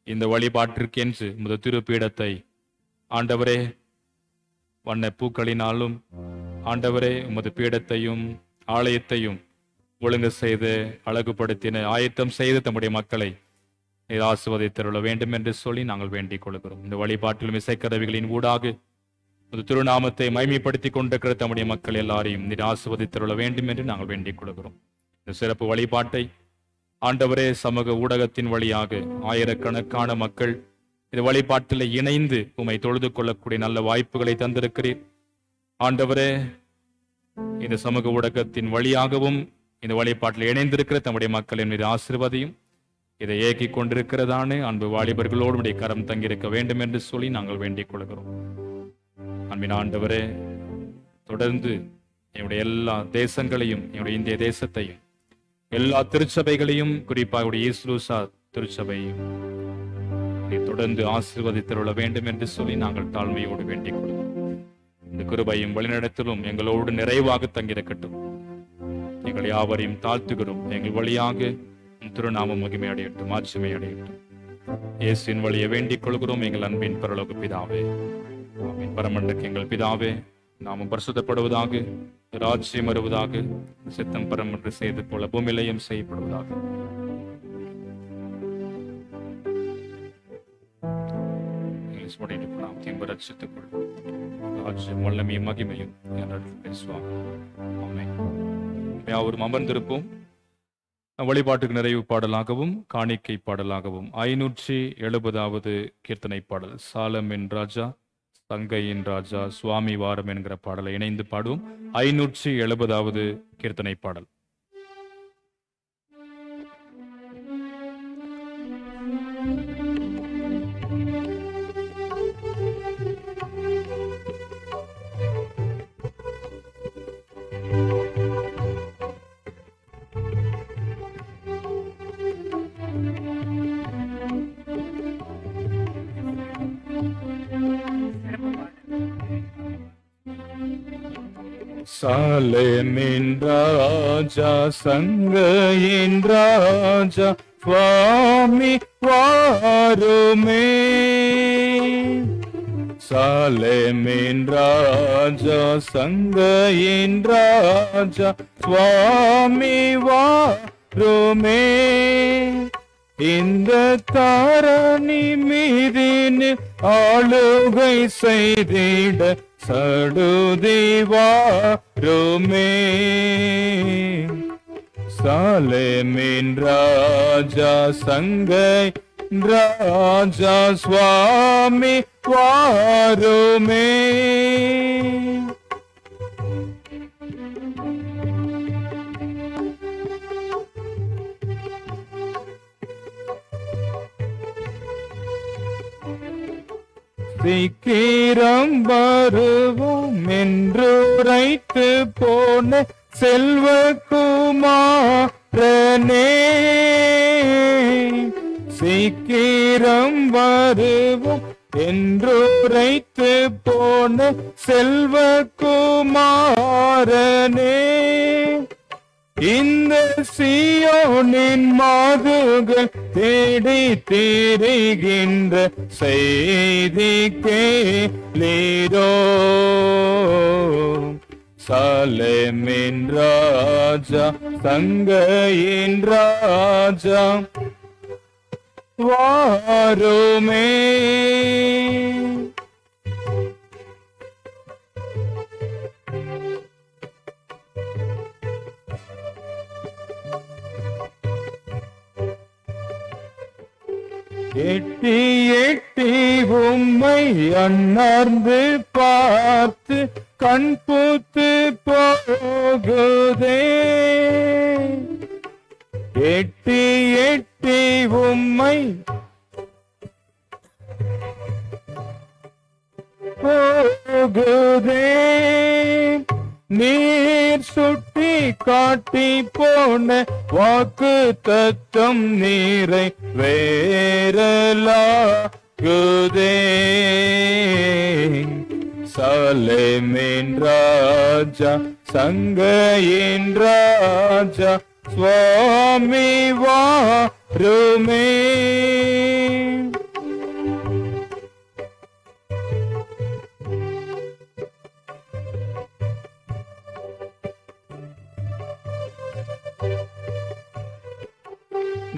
இந்த வழிபாட்டிற்கென்று உமது திருப்பீடத்தை ஆண்டவரே வண்ண பூக்களினாலும் ஆண்டவரே உமது பீடத்தையும் ஆலயத்தையும் ஒழுங்கு செய்து அழகுபடுத்தின ஆயத்தம் செய்து தம்முடைய மக்களை நீர் ஆசீர்வதித்தருள வேண்டும் என்று சொல்லி நாங்கள் வேண்டிக் கொள்கிறோம். இந்த வழிபாட்டிலும் இசைக்கருவிகளின் ஊடாக உமது திருநாமத்தை மைமைப்படுத்தி கொண்டிருக்கிற தம்முடைய மக்கள் எல்லாரையும் நீர் ஆசீர்வதித்தருள வேண்டும் என்று நாங்கள் வேண்டிக் கொள்கிறோம். இந்த சிறப்பு வழிபாட்டை ஆண்டவரே சமூக ஊடகத்தின் வழியாக ஆயிரக்கணக்கான மக்கள் இந்த வழிபாட்டில் இணைந்து உம்மை தொழுது கொள்ளக்கூடிய நல்ல வாய்ப்புகளை தந்திருக்கிறீர். ஆண்டவரே, இந்த சமூக ஊடகத்தின் வழியாகவும் இந்த வழிபாட்டில் இணைந்திருக்கிற தம்முடைய மக்களின் மீது ஆசீர்வதியும். இதை ஏக்கிக் கொண்டிருக்கிறதானே அன்பு வாலிபர்களோடு உடைய கரம் தங்கியிருக்க வேண்டும் என்று சொல்லி நாங்கள் வேண்டிக் கொள்கிறோம். அன்பின் ஆண்டவரே, தொடர்ந்து என்னுடைய எல்லா தேசங்களையும், என்னுடைய இந்திய தேசத்தையும், எல்லா திருச்சபைகளையும், குறிப்பாக இயேசுலூசா திருச்சபையும் நீ தொடர்ந்து ஆசீர்வதித்தருள வேண்டும் என்று சொல்லி நாங்கள் தாழ்மையோடு வேண்டிக் கொள்கிறோம். இந்த கிருபையும் வழிநடத்தலும் எங்களோடு நிறைவாக தங்கியிருக்கட்டும். எங்கள் யாவரையும் தாழ்த்துகிறோம். எங்கள் வழியாக திருநாமம் மகிமை அடையட்டும், ஆட்சிமை அடையட்டும். இயேசுவின் வழியை வேண்டிக் கொள்கிறோம் எங்கள் அன்பின் பரலோக பிதாவே. ஆமென். பரமண்டக்கு எங்கள் பிதாவே, நாமும் பரிசுத்தப்படுவதாக, ராஜ்யம் வருவதாக, சித்தம் பரமன்று செய்து போல பூமியிலையும் செய்யப்படுவதாக. நாம் தீம்பு ரட்சித்துக் கொள்வோம். ராஜ்யம் வல்லமையும் மகிமையும் பேசுவாங்க. யாவரும் அமர்ந்திருப்போம். வழிபாட்டுக்கு நிறைவு பாடலாகவும் காணிக்கை பாடலாகவும் 570வது கீர்த்தனை பாடல், சாலமின் ராஜா தங்கையின் ராஜா சுவாமி வாரம் என்கிற பாடலை இணைந்து பாடுவோம். 570வது கீர்த்தனை பாடல். சாலேமின் ராஜா சங்கையின் ராஜா சுவாமி வாருமே. சாலேமின் ராஜா சங்கையின் ராஜா சுவாமி வாருமே. இந்த தாரணி மீதின் ஆளுகை செய்திட சடுதி வாருமே. சாலேமின் ராஜா சங்கை ராஜா சுவாமி வாருமே. சீக்கிரம் வருவோம் என்றுரைத்து போன செல்வகுமாரனே. சீக்கிரம் வருவோம் என்றுரைத்து போன செல்வகுமாரனே. இந்த சீயோனின் மாதுகள் தேடி திரிகின்ற செய்தி கேளீரோ. சாலேமின் ராஜா சங்கையின் ராஜா வாருமே. எட்டி எட்டி உம்மை அண்ணார்ந்து பார்த்து கண் பூத்து போகுதே. எட்டி எட்டி உம்மை போகுதே. நீர் சுட்டி காட்டி போன வாக்கு தத்தம் நீரை வேறலாகுதே. சாலேமின் ராஜா சங்கையின் ராஜா சுவாமி வாருமே.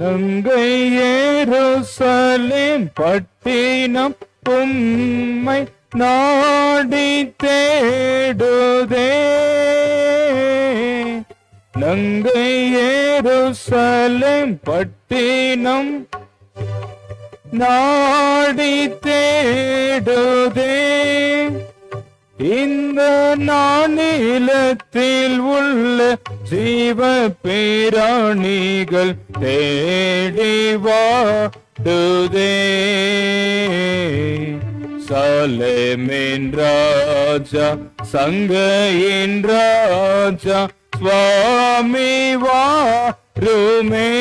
நங்கை எருசலேம் பட்டினம் உம்மை நாடி தேடுதே. நங்கை எருசலேம் பட்டினம் நாடி தேடுதே. இந்த நானிலத்தில் உள்ள ஜீவ பேராணிகள் தேடி வாடுதே. சாலேமின் ராஜா சங்கையின் ராஜா சுவாமி வாருமே.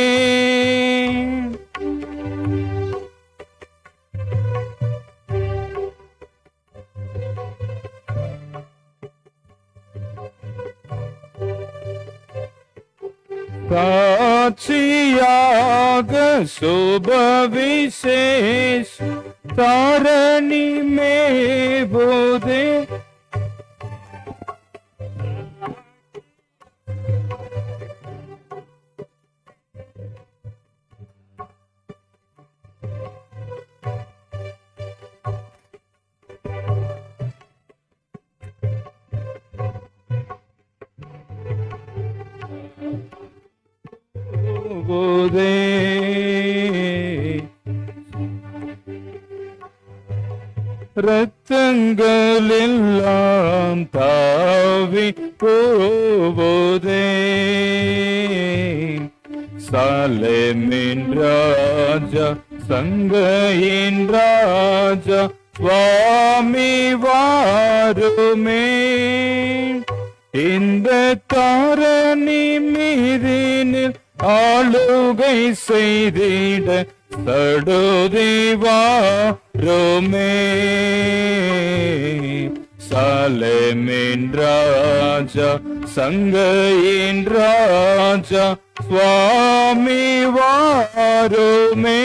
சாட்சியாக சுப விசேஷ தாரணி மேபோதே. ரத்தங்கள் எல்லாம் தாவி போவதே. சாலேமின் ராஜா சங்கையின் ராஜா சுவாமி வாருமே. இந்த தாரணி மீதினில் ஆளுகை செய்திட சடுதி வாருமே. சாலேமின் ராஜா சங்கையின் ராஜா சுவாமி வாருமே.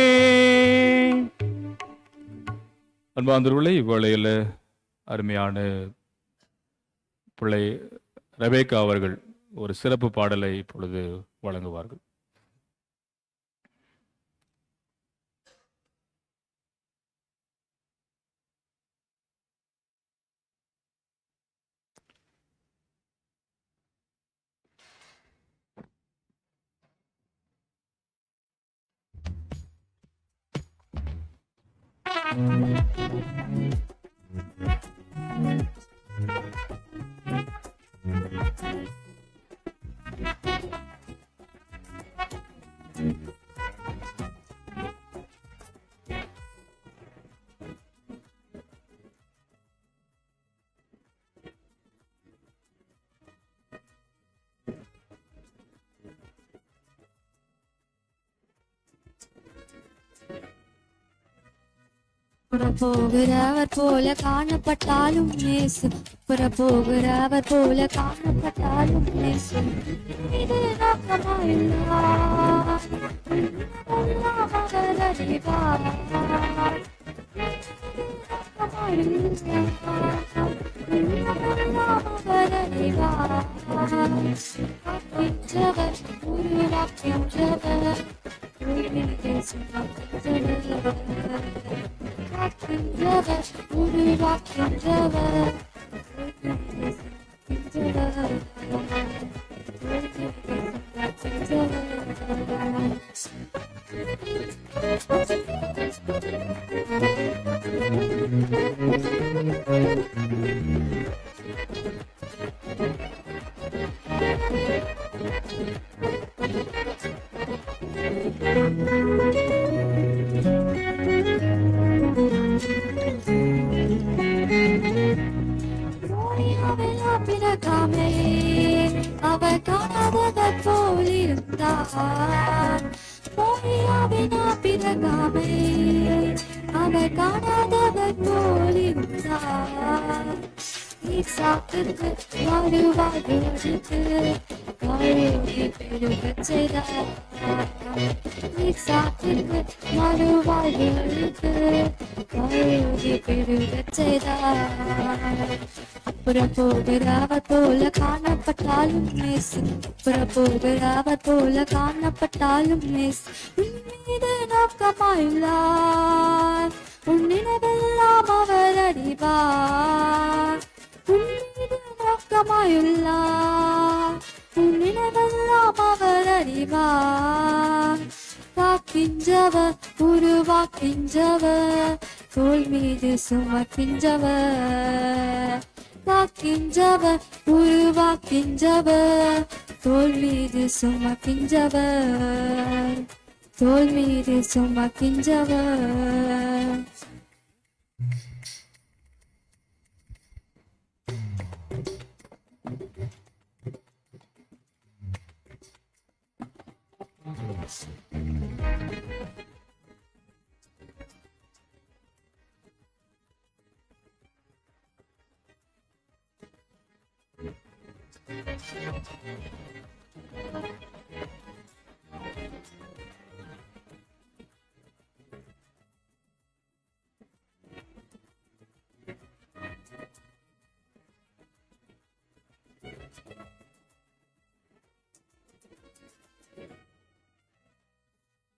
அன்பார்ந்தவர்களே, இவ்வேளையில் அருமையான பிள்ளை ரெபேக்கா அவர்கள் ஒரு சிறப்பு பாடலை இப்பொழுது வழங்குவார்கள். புறப்போகிறவர் போல காணப்பட்டாலும் நேசு, புறப்போகிறவர் போல காணப்பட்டாலும் நேசு. இது நோக்கமாயில்லார் அவர் அறிவார். அவர் அறிவார். காக்கின்றவர் உருவாக்கின்றவர் உருவாக்கின்றவர் பிறகாமே அவர் காணாதவர் போலிருந்தார். மோரியாவினா பிறகாமே அவர் காணாதவர் போலிருந்தார். ஈசாக்குக்கு மறுவாழ்வு அளித்து கழுவி பெருகச் செய்தார். ஈசாக்குக்கு மறுவாழ்வு அளித்து கழுவி பெருகச் செய்தார். அப்புறம் போகிறவர் போல காணப்பட்டாலும் நேசு, அப்புறம் போகிறவர் போல காணப்பட்டாலும் நேசு. உன் மீது நோக்கமாயுள்ளார், உன் நினைவெல்லாம் அவர் அறிவார். உன் மீது நோக்கமாயுள்ளார், உன் நினைவெல்லாம் அவர் அறிவார். காக்கின்றவர் உருவாக்கின்றவர், தோள் மீது சுமக்கின்றவர். காக்கின்றவர் உருவாக்கின்றவர், தோள் மீது சுமக்கின்றவர். தோள் மீது சுமக்கின்றவர்.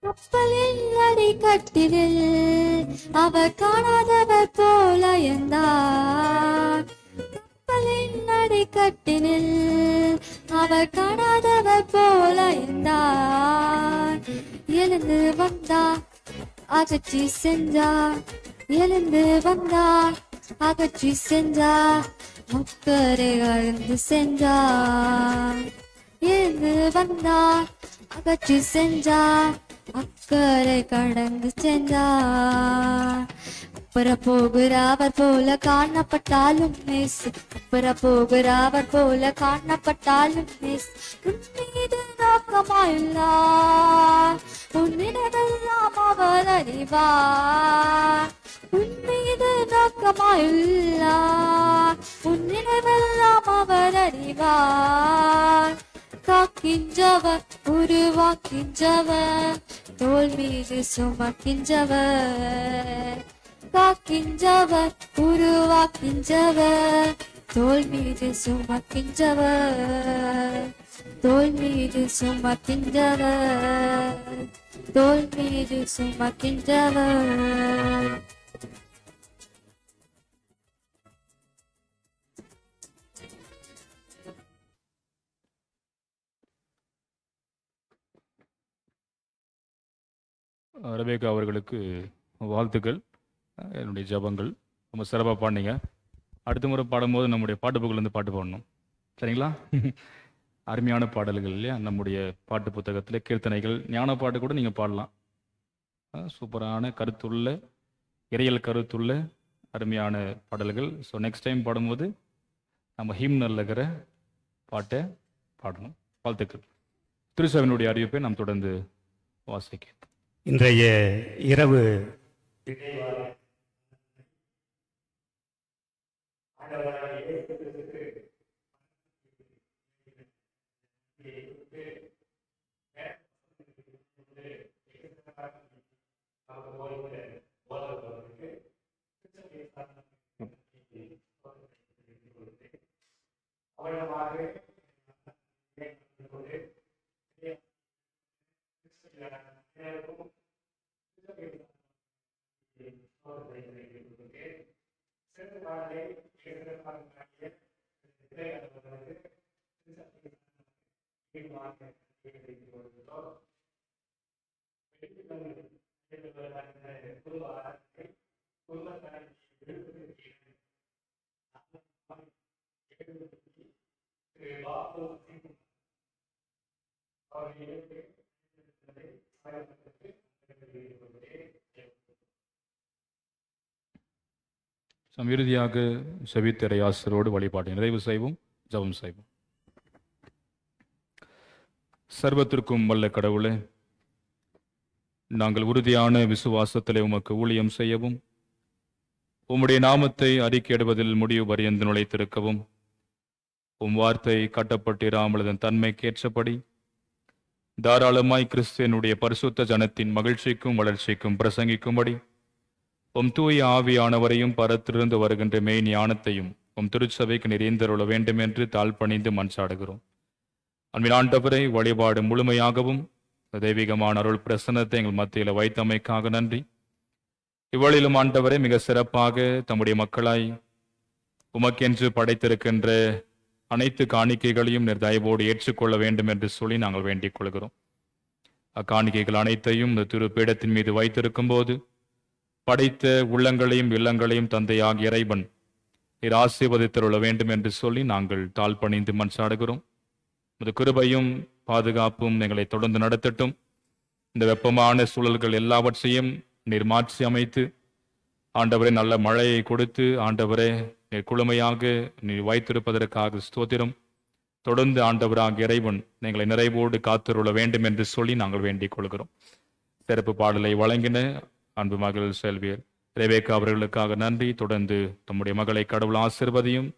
கப்பலின் அடிக்கட்டிலில் அவர் காணாதவர் போல இருந்தார். கப்பலின் அடிக்கட்டிலில் அவர் காணாதவர் போல இருந்தார். எழுந்து வந்தார், அகற்றி சென்றார். எழுந்து வந்தார், அகற்றி சென்றார். முக்கரை அழுந்து சென்றார். எழுந்து வந்தார், அகற்றி சென்றார். அக்கறை கடந்து சென்றார். அப்புற போகிறவர் போல காணப்பட்டாலும் நேசு, அப்புற போகிறவர் போல காணப்பட்டாலும் நேசு. உன் மீது நோக்கமாயுள்ளார், உன் நினைவெல்லாம் அவர் அறிவார். உன் மீது நோக்கமாயுள்ளார், உன் நினைவெல்லாம் அவர் அறிவார். காக்கின்றவர் உருவாக்கின்றவர், தோள் மீது சுமக்கின்றவர். காக்கின்றவர் உருவாக்கின்றவர், தோள் மீது சுமக்கின்றவர். தோள் மீது சுமக்கின்றவர். தோள் மீது சுமக்கின்றவர். ரெபேக்கா அவர்களுக்கு வாழ்த்துக்கள், என்னுடைய ஜபங்கள். ரொம்ப சிறப்பாக பாடினீங்க. அடுத்த முறை பாடும்போது நம்முடைய பாட்டு புக்கிலேருந்து பாட்டு பாடணும், சரிங்களா? அருமையான பாடல்கள் இல்லையா? நம்முடைய பாட்டு புத்தகத்தில் கீர்த்தனைகள், ஞான பாட்டு கூட நீங்கள் பாடலாம். சூப்பரான கருத்துள்ள, இறையல் கருத்துள்ள அருமையான பாடல்கள். ஸோ நெக்ஸ்ட் டைம் பாடும்போது நம்ம ஹிம்னல் இருக்கிற பாட்டை பாடணும். வாழ்த்துக்கள். திருச்சபையினுடைய அறிவிப்பை நாம் தொடர்ந்து வாசிக்க. இன்றைய இரவு நாம் இறுதியாக செவித்திரை ஆசிரோடு வழிபாட்டை நிறைவு செய்வோம், ஜெபம் செய்வோம். சர்வத்திற்கும் வல்ல கடவுளே, நாங்கள் உறுதியான விசுவாசத்திலே உமக்கு ஊழியம் செய்யவும், உம்முடைய நாமத்தை அறிக்கையிடுவதில் முடிவு பரியந்து நுழைத்திருக்கவும், உம் வார்த்தை கட்டப்பட்டிராமல் அதன் தன்மைக்கேற்றபடி தாராளமாய் கிறிஸ்துவனுடைய பரிசுத்த ஜனத்தின் மகிழ்ச்சிக்கும் வளர்ச்சிக்கும் பிரசங்கிக்கும்படி உம் தூய ஆவியானவரையும் பரத்திலிருந்து வருகின்ற மெய் ஞானத்தையும் உம் திருச்சபைக்கு நிறைந்தருள வேண்டும் என்று தாழ்பணிந்து மன்றாடுகிறோம். அன்பின் ஆண்டவரை, வழிபாடு முழுமையாகவும் தெய்வீகமான அருள் பிரசன்னத்தை எங்கள் மத்தியில் வைத்தமைக்காக நன்றி. இவ்வழியிலும் ஆண்டவரை மிக சிறப்பாக தம்முடைய மக்களாய் உமக்கென்று படைத்திருக்கின்ற அனைத்து காணிக்கைகளையும் நீர் தயவோடு ஏற்றுக்கொள்ள வேண்டும் என்று சொல்லி நாங்கள் வேண்டிக் கொள்கிறோம். அக்காணிக்கைகள் அனைத்தையும் இந்த திரு பீடத்தின் மீது வைத்திருக்கும் போது படைத்த உள்ளங்களையும் இல்லங்களையும் தந்தையாகிய இறைவன் நீர் ஆசீர்வதித்தருள வேண்டும் என்று சொல்லி நாங்கள் தாழ்பணிந்து மன்றாடுகிறோம். இந்த கிருபையும் பாதுகாப்பும் எங்களை தொடர்ந்து நடத்தட்டும். இந்த வெப்பமான சூழல்கள் எல்லாவற்றையும் நீர் மாற்றி அமைத்து ஆண்டவரே நல்ல மழையை கொடுத்து ஆண்டவரே நீர் குளுமையாக நீர் வைத்திருப்பதற்காக ஸ்தோத்திரம். தொடர்ந்து ஆண்டவராக இறைவன் எங்களை நிறைவோடு காத்திருள வேண்டும் என்று சொல்லி நாங்கள் வேண்டிக் கொள்கிறோம். சிறப்பு பாடலை வழங்கின அன்பு மகள் செல்வியர் ரெபேக்கா அவர்களுக்காக நன்றி. தொடர்ந்து தம்முடைய மகளை கடவுள் ஆசீர்வதியும்.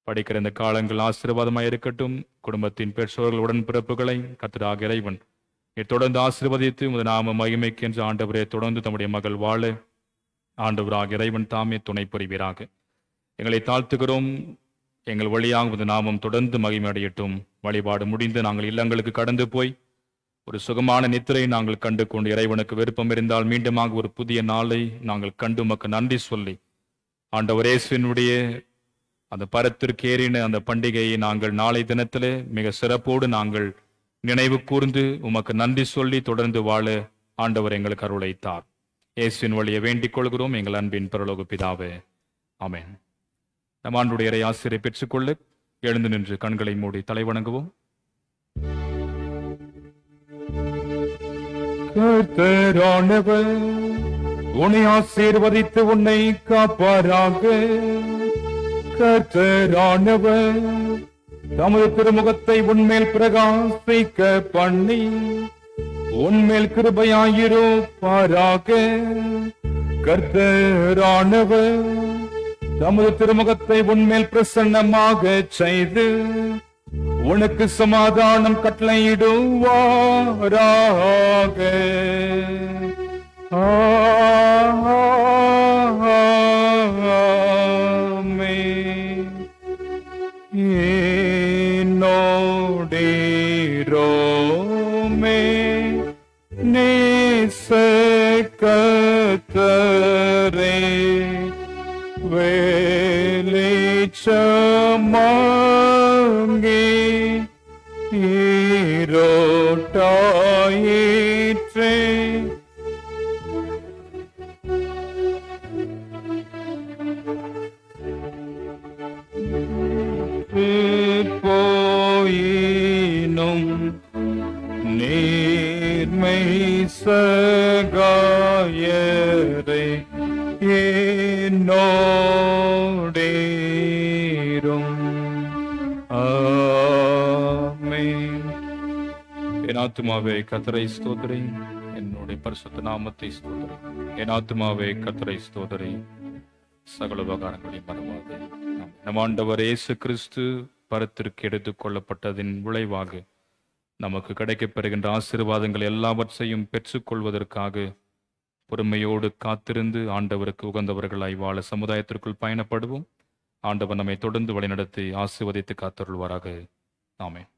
படிக்கிற இந்த காலங்கள் ஆசீர்வாதமாக இருக்கட்டும். குடும்பத்தின் பெற்றோர்கள் உடன்பிறப்புகளை கர்த்தராகிய இறைவன் நீர் தொடர்ந்து ஆசீர்வதித்து உமது நாம மகிமைக்கு என்று ஆண்டவரே தொடர்ந்து தம்முடைய மகள் வாழ ஆண்டவராகிய இறைவன் தாமே துணை புரிவீராக. எங்களை தாழ்த்துகிறோம். எங்கள் வழியாக உமது நாமம் தொடர்ந்து மகிமை அடையட்டும். வழிபாடு முடிந்து நாங்கள் இல்லங்களுக்கு கடந்து போய் ஒரு சுகமான நித்திரை நாங்கள் கண்டு கொண்டு இறைவனுக்கு விருப்பம் இருந்தால் மீண்டுமாக ஒரு புதிய நாளை நாங்கள் கண்டு உமக்கு நன்றி சொல்லி ஆண்டவர் இயேசுவினுடைய அந்த பரத்திற்கு ஏறின அந்த பண்டிகையை நாங்கள் நாளை தினத்திலே மிக சிறப்போடு நாங்கள் நினைவு கூர்ந்து உமக்கு நன்றி சொல்லி தொடர்ந்து வாழ ஆண்டவர் எங்களுக்கு அருளைத்தார். இயேசுவின் வழியை வேண்டிக் கொள்கிறோம் எங்கள் அன்பின் பரலோக பிதாவே, ஆமென். நம் ஆண்டுடைய இறை ஆசிரியை பெற்றுக்கொள்ள எழுந்து நின்று கண்களை மூடி தலைவணங்குவோம். கர்த்தரானவர் உன்னை ஆசீர்வதித்து உன்னை காப்பாராக. கர்த்தரானவர் தமது திருமுகத்தை உன்மேல் பிரகாசிக்க பண்ணி உன்மேல் கிருபையாயிருப்பாராக. கர்த்தரானவர் தமது திருமுகத்தை உன்மேல் பிரசன்னமாக செய்து உனக்கு சமாதானம் கட்டளையிடுவாராக. ஆமென். என்னோடேரோமே நேசக்கர்த்தரே வெளிச்சமாங்கே ஈரோட்டாயிற்றே. போயினும் நேர்மை சகாயரே என்னோடேரும். ஆமென். என் ஆத்துமாவே கர்த்தரை ஸ்தோத்திரி, என்னுடைய பரிசுத்த நாமத்தை ஸ்தோத்திரி. என் ஆத்துமாவே கர்த்தரை ஸ்தோத்திரி, சகல உபகாரங்களையும் மறவாதே. நம் ஆண்டவர் இயேசு கிறிஸ்து பரத்திற்கு எடுத்துக் கொள்ளப்பட்டதின் விளைவாக நமக்கு கிடைக்கப் பெறுகின்ற ஆசீர்வாதங்கள் எல்லாவற்றையும் பெற்றுக்கொள்வதற்காக பொறுமையோடு காத்திருந்து ஆண்டவருக்கு உகந்தவர்களாய் வாழ சமுதாயத்திற்குள் பயணப்படுவோம். ஆண்டவர் நம்மை தொடர்ந்து வழிநடத்தி ஆசீர்வதித்து காத்தருள்வாராக. ஆமென்.